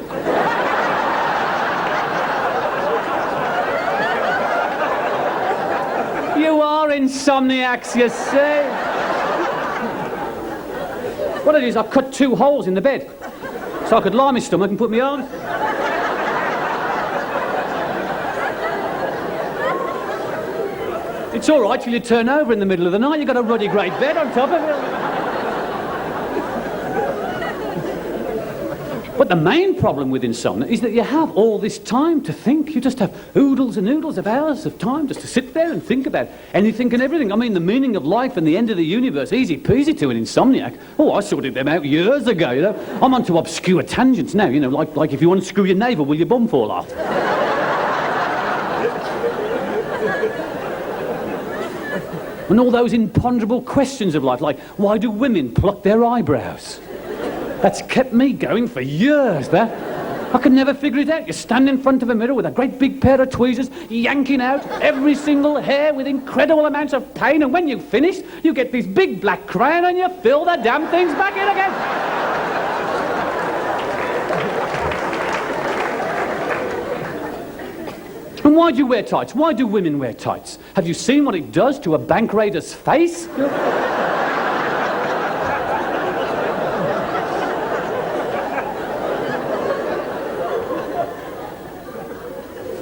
S2: You are insomniacs, you see. What I did is I cut 2 holes in the bed so I could lie my stomach and put my arms... It's all right till you turn over in the middle of the night. You've got a ruddy great bed on top of it. But the main problem with insomnia is that you have all this time to think. You just have oodles and oodles of hours of time just to sit there and think about anything and everything. I mean, the meaning of life and the end of the universe, easy peasy to an insomniac. Oh, I sorted them out years ago, you know. I'm onto obscure tangents now, you know, like if you unscrew your navel, will your bum fall off? And all those imponderable questions of life, like, why do women pluck their eyebrows? That's kept me going for years, that. I could never figure it out. You stand in front of a mirror with a great big pair of tweezers, yanking out every single hair with incredible amounts of pain, and when you've finished, you get this big black crayon and you fill the damn things back in again. And why do you wear tights? Why do women wear tights? Have you seen what it does to a bank raider's face?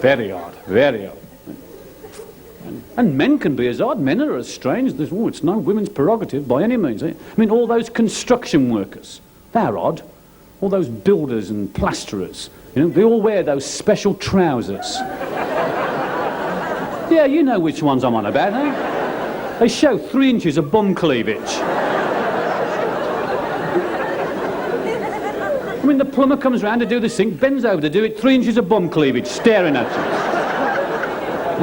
S2: Very odd, very odd. And men can be as odd. Men are as strange. It's no women's prerogative by any means. I mean, all those construction workers, they're odd. All those builders and plasterers, you know, they all wear those special trousers. Yeah, you know which ones I'm on about, eh? They show 3 inches of bum cleavage. I mean, the plumber comes round to do the sink, bends over to do it, 3 inches of bum cleavage, staring at you.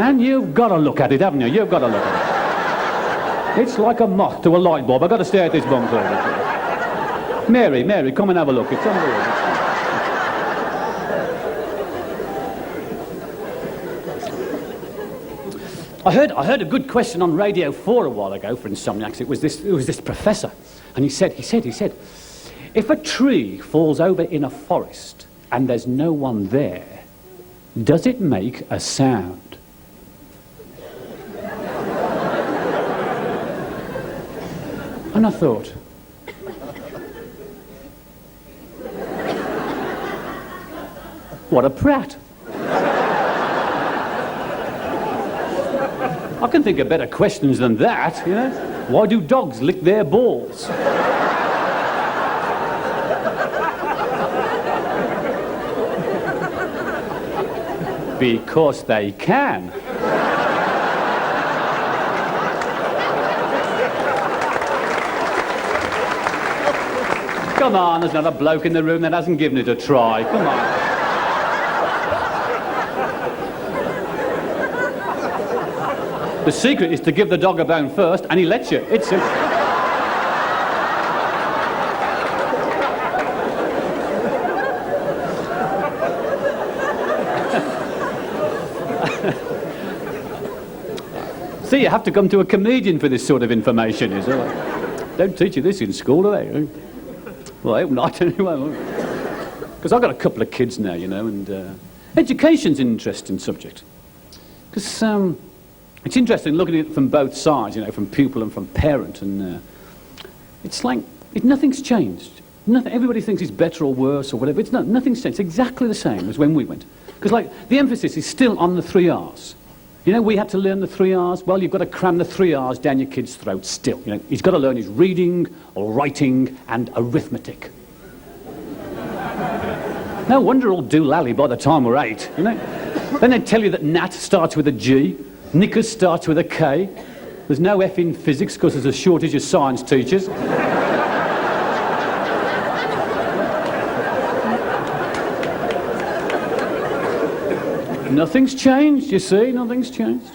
S2: And you've got to look at it, haven't you? You've got to look at it. It's like a moth to a light bulb. I've got to stare at this bum cleavage. Mary, come and have a look. It's unbelievable. I heard a good question on Radio 4 a while ago for insomniacs. It was this professor, and he said, if a tree falls over in a forest and there's no one there, does it make a sound? And I thought, what a prat. I can think of better questions than that, you know. Why do dogs lick their balls? Because they can. Come on, there's not a bloke in the room that hasn't given it a try. Come on. The secret is to give the dog a bone first, and he lets you. It's simple. See, you have to come to a comedian for this sort of information, is it? Don't teach you this in school, do they? Well, I hope not, anyway. Because I've got a couple of kids now, you know, and education's an interesting subject. Because it's interesting looking at it from both sides, you know, from pupil and from parent, and it's like nothing's changed. Everybody thinks it's better or worse or whatever. Nothing's changed. It's exactly the same as when we went. Because, like, the emphasis is still on the 3 R's. You know, we had to learn the 3 R's. Well, you've got to cram the 3 R's down your kid's throat still. You know, he's got to learn his reading, or writing, and arithmetic. No wonder all doolally by the time we're 8, you know. Then they tell you that Nat starts with a G, Knickers starts with a K. There's no F in physics because there's a shortage of science teachers. Nothing's changed, you see, nothing's changed.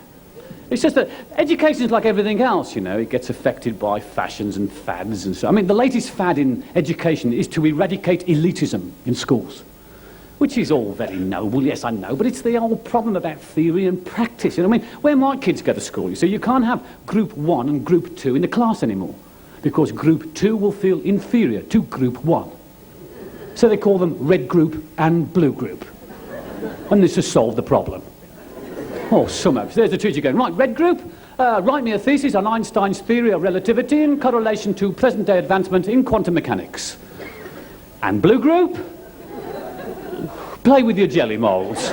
S2: It's just that education's like everything else, you know. It gets affected by fashions and fads and so. I mean, the latest fad in education is to eradicate elitism in schools. Which is all very noble, yes, I know, but it's the old problem about theory and practice. You know what I mean? Where my kids go to school, you see, you can't have Group 1 and Group 2 in the class anymore, because Group 2 will feel inferior to Group 1. So they call them Red Group and Blue Group. And this has solved the problem. Oh, somehow. There's the teacher going, right, Red Group, write me a thesis on Einstein's theory of relativity in correlation to present-day advancement in quantum mechanics. And Blue Group, play with your jelly molds.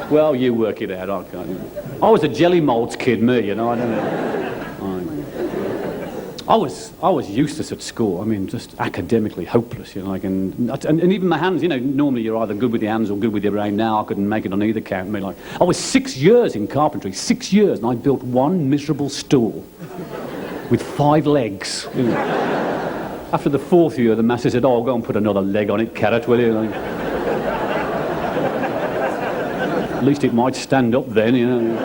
S2: Well, you work it out, I can't. I was a jelly molds kid, me, you know, I don't know. I was useless at school. I mean, just academically hopeless, you know, like, and even my hands, you know, normally you're either good with your hands or good with your brain. Now I couldn't make it on either count. I mean, like, I was 6 years in carpentry, 6 years, and I built one miserable stool with 5 legs. You know. After the 4th year, the master said, "Oh, go and put another leg on it, Carrott, will you?" Like, at least it might stand up then, you know.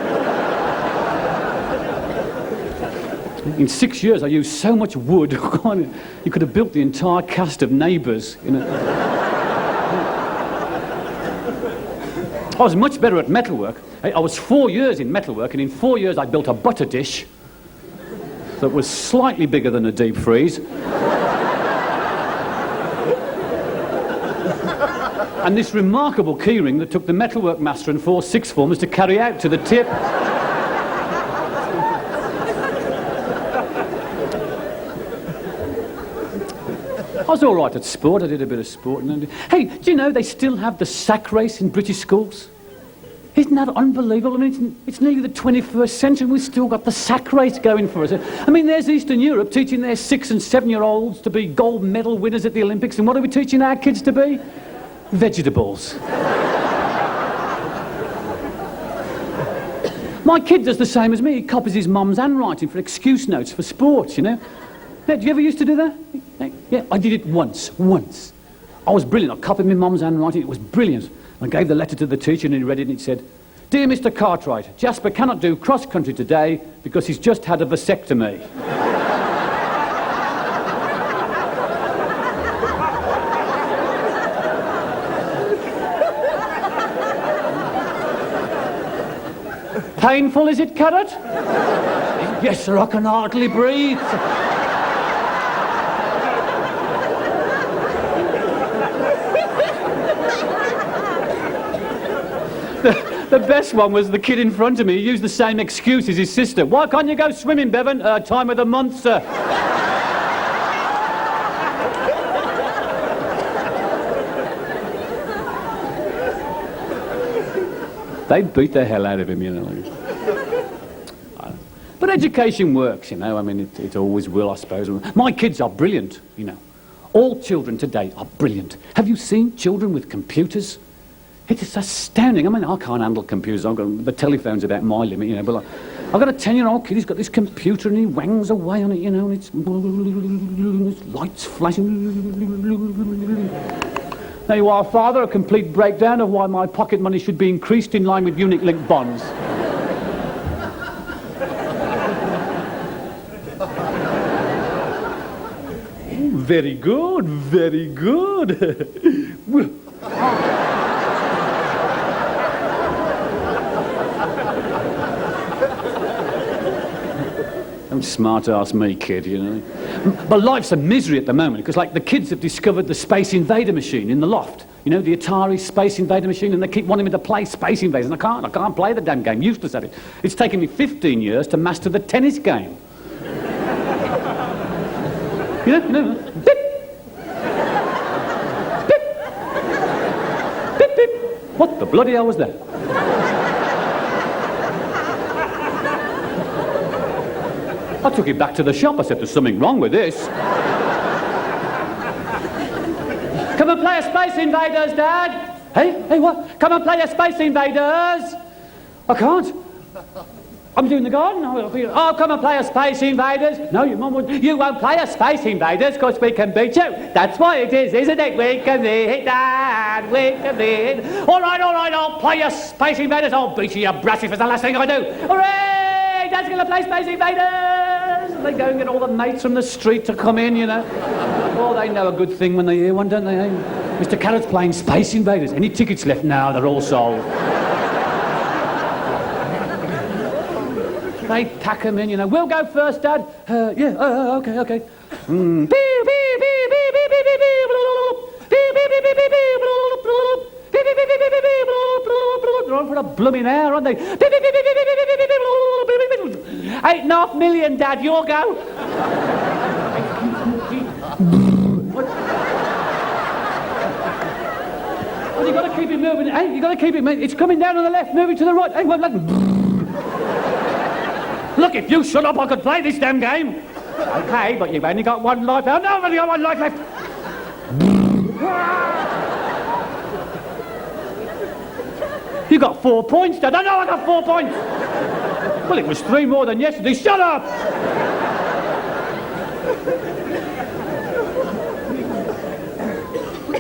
S2: In 6 years, I used so much wood, you could have built the entire cast of Neighbours, you know. I was much better at metalwork. I was 4 years in metalwork, and in 4 years I built a butter dish that was slightly bigger than a deep freeze. And this remarkable keyring that took the metalwork master and 4 sixth formers to carry out to the tip. I was all right at sport. I did a bit of sport. Hey, do you know they still have the sack race in British schools? Isn't that unbelievable? I mean, it's nearly the 21st century and we've still got the sack race going for us. I mean, there's Eastern Europe teaching their 6- and 7-year-olds to be gold medal winners at the Olympics, and what are we teaching our kids to be? Vegetables. My kid does the same as me. He copies his mum's handwriting for excuse notes for sports, you know. Yeah, do you ever used to do that? Yeah, I did it once. I was brilliant. I copied my mum's handwriting. It was brilliant. I gave the letter to the teacher and he read it and it said, "Dear Mr. Cartwright, Jasper cannot do cross-country today because he's just had a vasectomy." Painful, is it, Carrott? Yes, sir, I can hardly breathe. The best one was the kid in front of me. He used the same excuse as his sister. "Why can't you go swimming, Bevan? Time of the month, sir." They beat the hell out of him, you know. But education works, you know. I mean, it always will, I suppose. My kids are brilliant, you know. All children today are brilliant. Have you seen children with computers? It is astounding. I mean, I can't handle computers. I've got the telephone's about my limit, you know. But I've got a 10-year-old kid. He's got this computer and he wangs away on it, you know. And it's lights flashing. There you are, Father. A complete breakdown of why my pocket money should be increased in line with unit-linked bonds. Very good, very good. Don't smart-ass me, kid, you know. But life's a misery at the moment, because, like, the kids have discovered the Space Invader machine in the loft. You know, the Atari Space Invader machine, and they keep wanting me to play Space Invaders, and I can't play the damn game, useless at it. It's taken me 15 years to master the tennis game. You know, beep! Beep! Beep, beep! What the bloody hell was that? I took it back to the shop. I said, there's something wrong with this. Come and play a Space Invaders, Dad. Hey, what? Come and play a Space Invaders. I can't. I'm doing the garden. Oh, come and play a Space Invaders. No, your mum won't. You won't play a Space Invaders because we can beat you. That's why it is, isn't it? We can beat, Dad. We can beat. All right, I'll play a Space Invaders. I'll beat you, you brassy, for the last thing I do. Hooray! Dad's going to play Space Invaders. They go and get all the mates from the street to come in, you know. Oh, they know a good thing when they hear one, don't they? Eh? Mr. Carrott's playing Space Invaders. Any tickets left now? They're all sold. They pack them in, you know. We'll go first, Dad. Okay. They're on for a blooming hour, aren't they? 8.5 million, Dad. You'll go. Well, you've got to keep it moving. Hey, you've got to keep it moving. It's coming down on the left, moving to the right. Hey, look, if you shut up, I could play this damn game. Okay, but you've only got one life. Oh, no, I've only got one life left. You got 4 points, Dad. I know I got 4 points. Well, it was 3 more than yesterday. Shut up!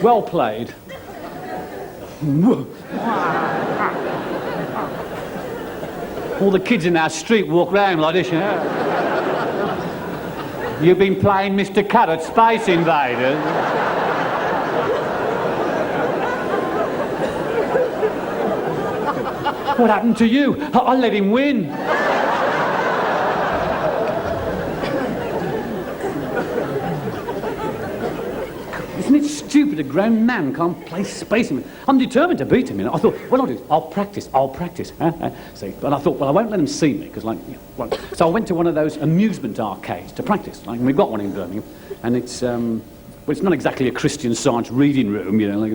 S2: Well played. All the kids in our street walk round like this, you know. You've been playing Mr. Carrott, Space Invaders. What happened to you? I let him win. Isn't it stupid a grown man can't play Space Invaders? I'm determined to beat him, you know. I thought, what I'll do is I'll practice. See, but I thought, well, I won't let him see me, because, like, you know, well, so I went to one of those amusement arcades to practice. Like, and we've got one in Birmingham, and it's, well, it's not exactly a Christian Science reading room, you know, like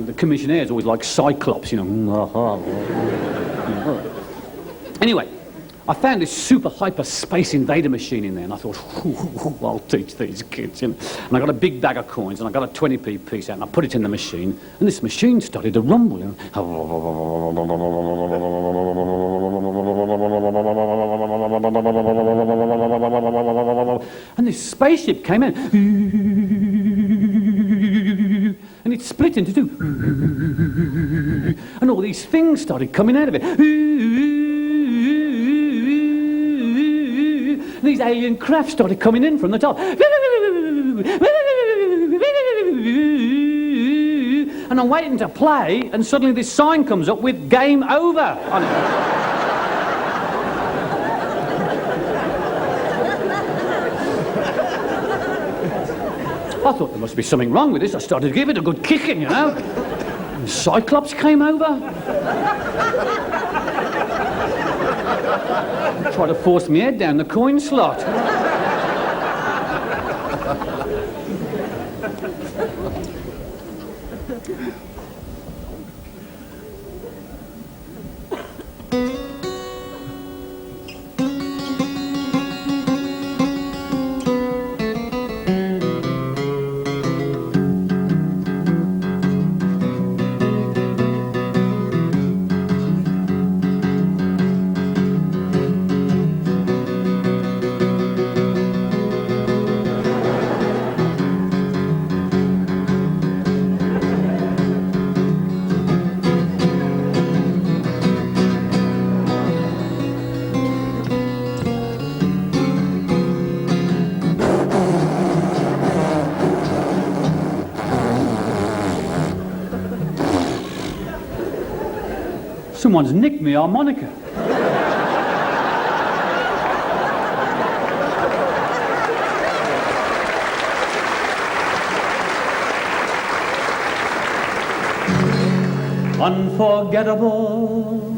S2: the commissionaire's always like Cyclops, you know. Anyway, I found this super hyper Space Invader machine in there, and I thought, I'll teach these kids, you know. And I got a big bag of coins, and I got a 20p piece out, and I put it in the machine, and this machine started to rumble, you know. And this spaceship came in, and it split into two, and all these things started coming out of it. And these alien craft started coming in from the top. And I'm waiting to play, and suddenly this sign comes up with "Game Over" on it. I thought there must be something wrong with this. I started to give it a good kicking, you know. And Cyclops came over. Tried to force my head down the coin slot. Someone's nicked me harmonica. Unforgettable.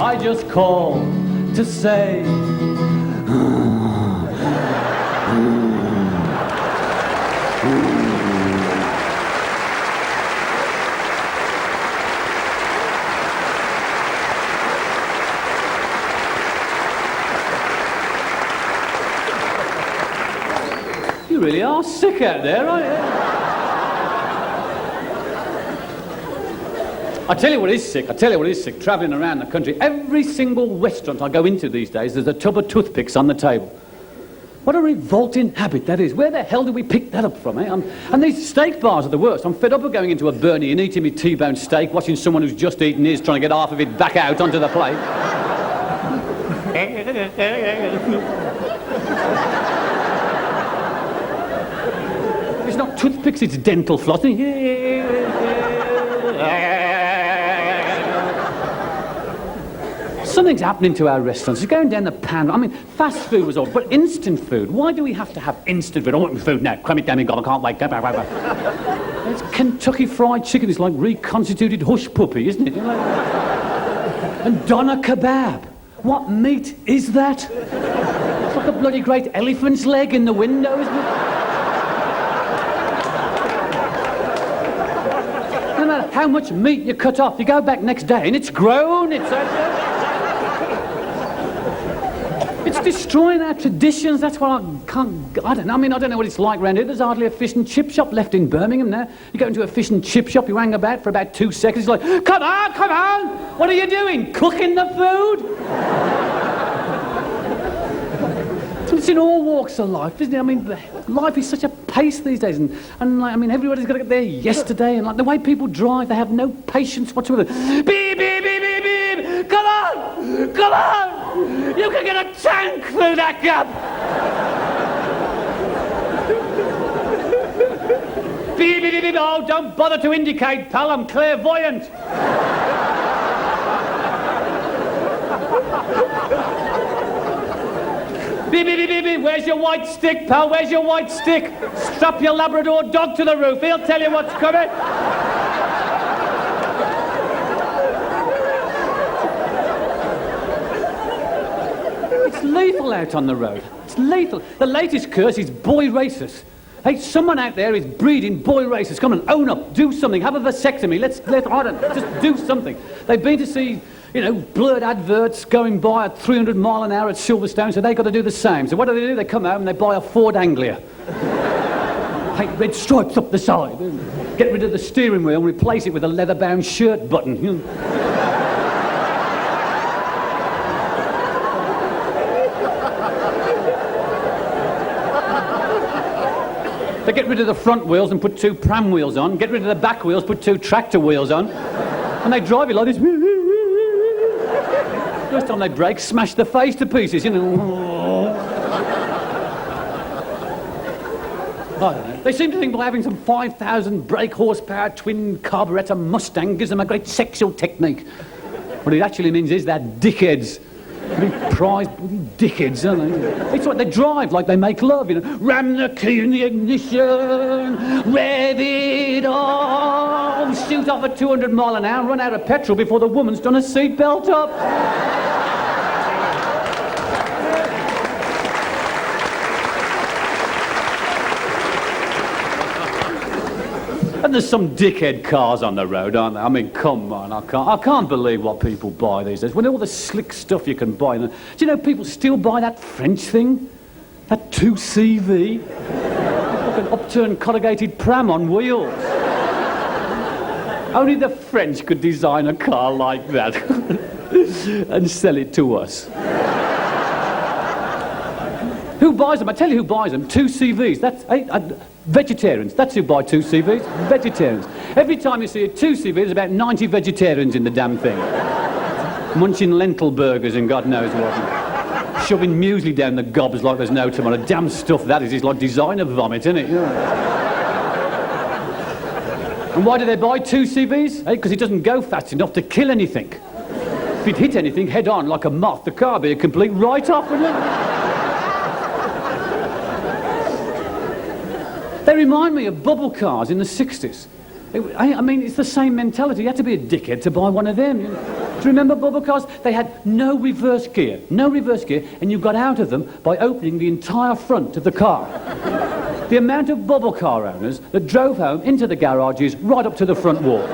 S2: I just called to say are sick out there, aren't you? I tell you what is sick, travelling around the country. Every single restaurant I go into these days, there's a tub of toothpicks on the table. What a revolting habit that is. Where the hell do we pick that up from, eh? And these steak bars are the worst. I'm fed up of going into a Bernie and eating me T-bone steak, watching someone who's just eaten his trying to get half of it back out onto the plate. It's not toothpicks, it's dental flossing. Something's happening to our restaurants. It's going down the pan. I mean, fast food was all, but instant food. Why do we have to have instant food? I want my food now. Cram it down, God, I can't wait. It's Kentucky Fried Chicken. It's like reconstituted hush puppy, isn't it? And doner kebab. What meat is that? It's like a bloody great elephant's leg in the window, isn't it? No matter how much meat you cut off, you go back next day and it's grown. It's destroying our traditions. That's what I don't know. I mean, I don't know what it's like around here. There's hardly a fish and chip shop left in Birmingham now. You go into a fish and chip shop, you hang about for about 2 seconds. It's like, come on! What are you doing? Cooking the food? It's in all walks of life, isn't it? I mean, life is such a pace these days. And like, I mean, everybody's got to get there yesterday. And like the way people drive, they have no patience whatsoever. Beep, beep, beep, beep, beep. Come on! You can get a tank through that gap! Beep, beep, beep, beep. Oh, don't bother to indicate, pal, I'm clairvoyant. Beep, beep, beep, beep, beep. Where's your white stick, pal? Where's your white stick? Strap your Labrador dog to the roof. He'll tell you what's coming. It's lethal out on the road. It's lethal. The latest curse is boy racists. Hey, someone out there is breeding boy racists. Come on, own up. Do something. Have a vasectomy. Let's just do something. They've been to see, you know, blurred adverts going by at 300 mile an hour at Silverstone, so they've got to do the same. So what do? They come home and they buy a Ford Anglia. Paint red stripes up the side. Get rid of the steering wheel and replace it with a leather-bound shirt button. They get rid of the front wheels and put 2 pram wheels on. Get rid of the back wheels, put 2 tractor wheels on. And they drive it like this. First time they brake, smash the face to pieces, you know. I don't know. They seem to think by having some 5,000 brake horsepower twin carburettor Mustang gives them a great sexual technique. What it actually means is they're dickheads. Prized bloody dickheads, aren't they? It's what they drive like they make love, you know. Ram the key in the ignition, rev it on, shoot off at 200 mile an hour, run out of petrol before the woman's done a seatbelt up. And there's some dickhead cars on the road, aren't there? I mean, come on, I can't believe what people buy these days. When all the slick stuff you can buy. Do you know people still buy that French thing? That 2CV? Like an upturned corrugated pram on wheels. Only the French could design a car like that and sell it to us. Who buys them? I tell you who buys them. 2CVs. That's vegetarians. That's who buy 2CVs. Vegetarians. Every time you see a 2CV, there's about 90 vegetarians in the damn thing. Munching lentil burgers and God knows what. Shoving muesli down the gobs like there's no tomorrow. Damn stuff that is. It's like designer vomit, isn't it? Yeah. And why do they buy 2CVs? Because it doesn't go fast enough to kill anything. If it hit anything head on like a moth, the car would be a complete write-off, wouldn't it? They remind me of bubble cars in the 60s. I mean, it's the same mentality. You had to be a dickhead to buy one of them. You know? Do you remember bubble cars? They had no reverse gear, and you got out of them by opening the entire front of the car. The amount of bubble car owners that drove home into the garages right up to the front wall.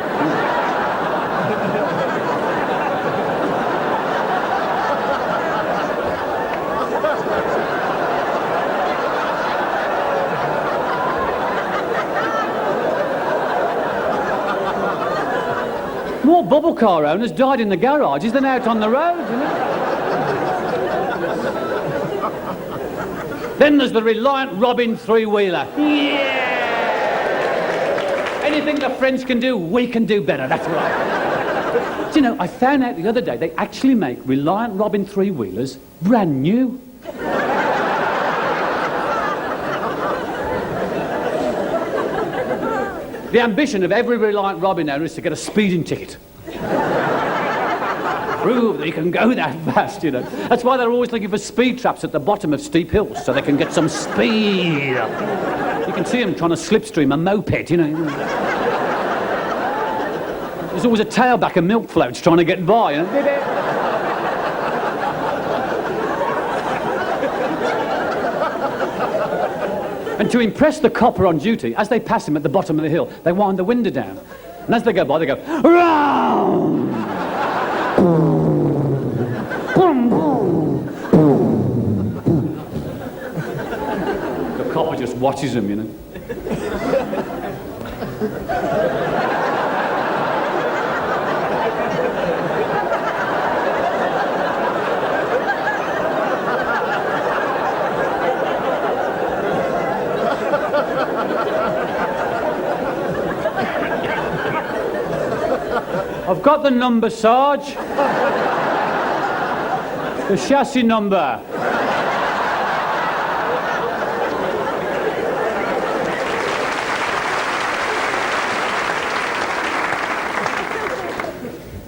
S2: bubble car owners died in the garages than out on the road, you know. Then there's the Reliant Robin three-wheeler. Yeah! Anything the French can do, we can do better, that's right. Do you know, I found out the other day they actually make Reliant Robin three-wheelers brand new. The ambition of every Reliant Robin owner is to get a speeding ticket. Prove that you can go that fast, you know. That's why they're always looking for speed traps at the bottom of steep hills, so they can get some speed. You can see them trying to slipstream a moped, you know. There's always a tailback of milk floats trying to get by, you know. And to impress the copper on duty, as they pass him at the bottom of the hill, they wind the window down. And as they go by, they go, round! The copper just watches them, you know. I've got the number, Sarge. The chassis number.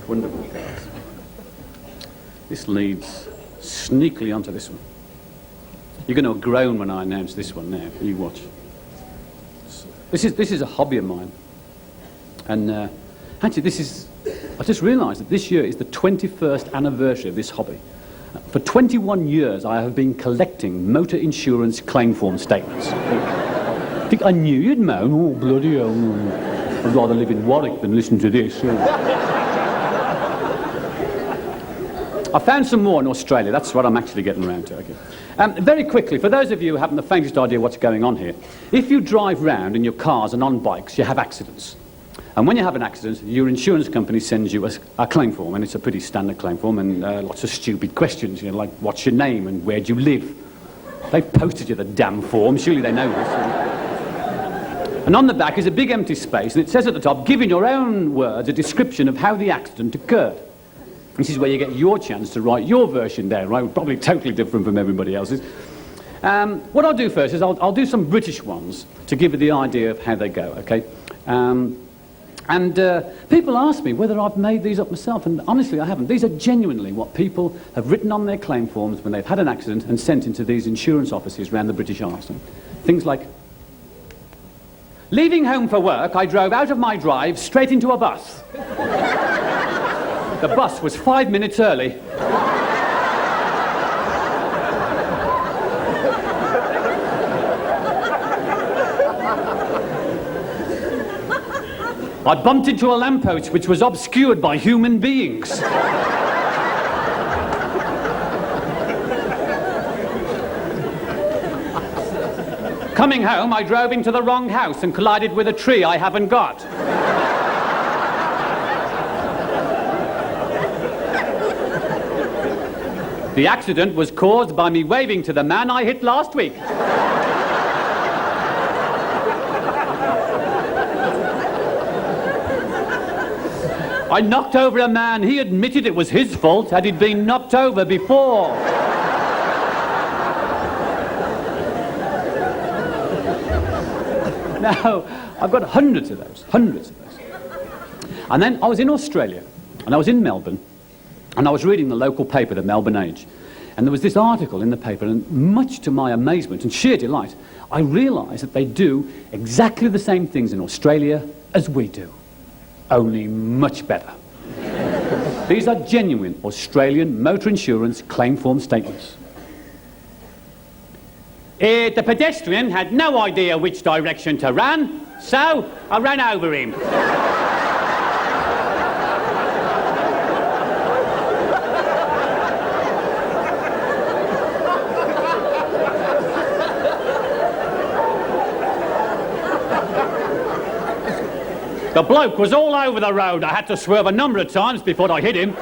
S2: Wonderful cars. This leads sneakily onto this one. You're going to groan when I announce this one now. You watch. This is a hobby of mine. And actually, I just realised that this year is the 21st anniversary of this hobby. For 21 years, I have been collecting motor insurance claim form statements. I think I knew you'd moan, oh, bloody hell, I'd rather live in Warwick than listen to this. I found some more in Australia. That's what I'm actually getting around to. Okay. Very quickly, for those of you who haven't the faintest idea what's going on here, if you drive round in your cars and on bikes, you have accidents. And when you have an accident, your insurance company sends you a claim form, and it's a pretty standard claim form, and lots of stupid questions, you know, like what's your name and where do you live? They've posted you the damn form, surely they know this. And on the back is a big empty space, and it says at the top, give in your own words a description of how the accident occurred. This is where you get your chance to write your version down, right? Probably totally different from everybody else's. What I'll do first is I'll do some British ones to give you the idea of how they go, okay? People ask me whether I've made these up myself, and honestly I haven't. These are genuinely what people have written on their claim forms when they've had an accident and sent into these insurance offices around the British Isles. Things like, leaving home for work, I drove out of my drive straight into a bus. The bus was 5 minutes early. I bumped into a lamppost which was obscured by human beings. Coming home, I drove into the wrong house and collided with a tree I haven't got. The accident was caused by me waving to the man I hit last week. I knocked over a man. He admitted it was his fault, had he'd been knocked over before. Now, I've got hundreds of those. And then I was in Australia, and I was in Melbourne, and I was reading the local paper, the Melbourne Age, and there was this article in the paper, and much to my amazement and sheer delight, I realised that they do exactly the same things in Australia as we do. Only much better. These are genuine Australian motor insurance claim form statements. The pedestrian had no idea which direction to run, so I ran over him. The bloke was all over the road. I had to swerve a number of times before I hit him.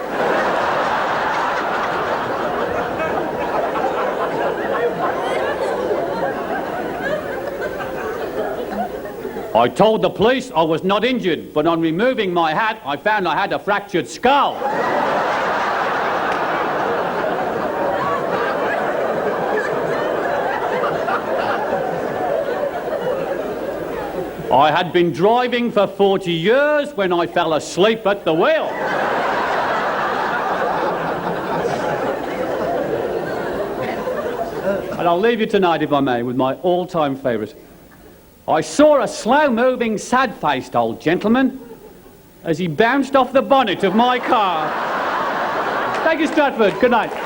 S2: I told the police I was not injured, but on removing my hat, I found I had a fractured skull. I had been driving for 40 years when I fell asleep at the wheel. And I'll leave you tonight, if I may, with my all-time favourite. I saw a slow-moving, sad-faced old gentleman as he bounced off the bonnet of my car. Thank you, Stratford. Good night.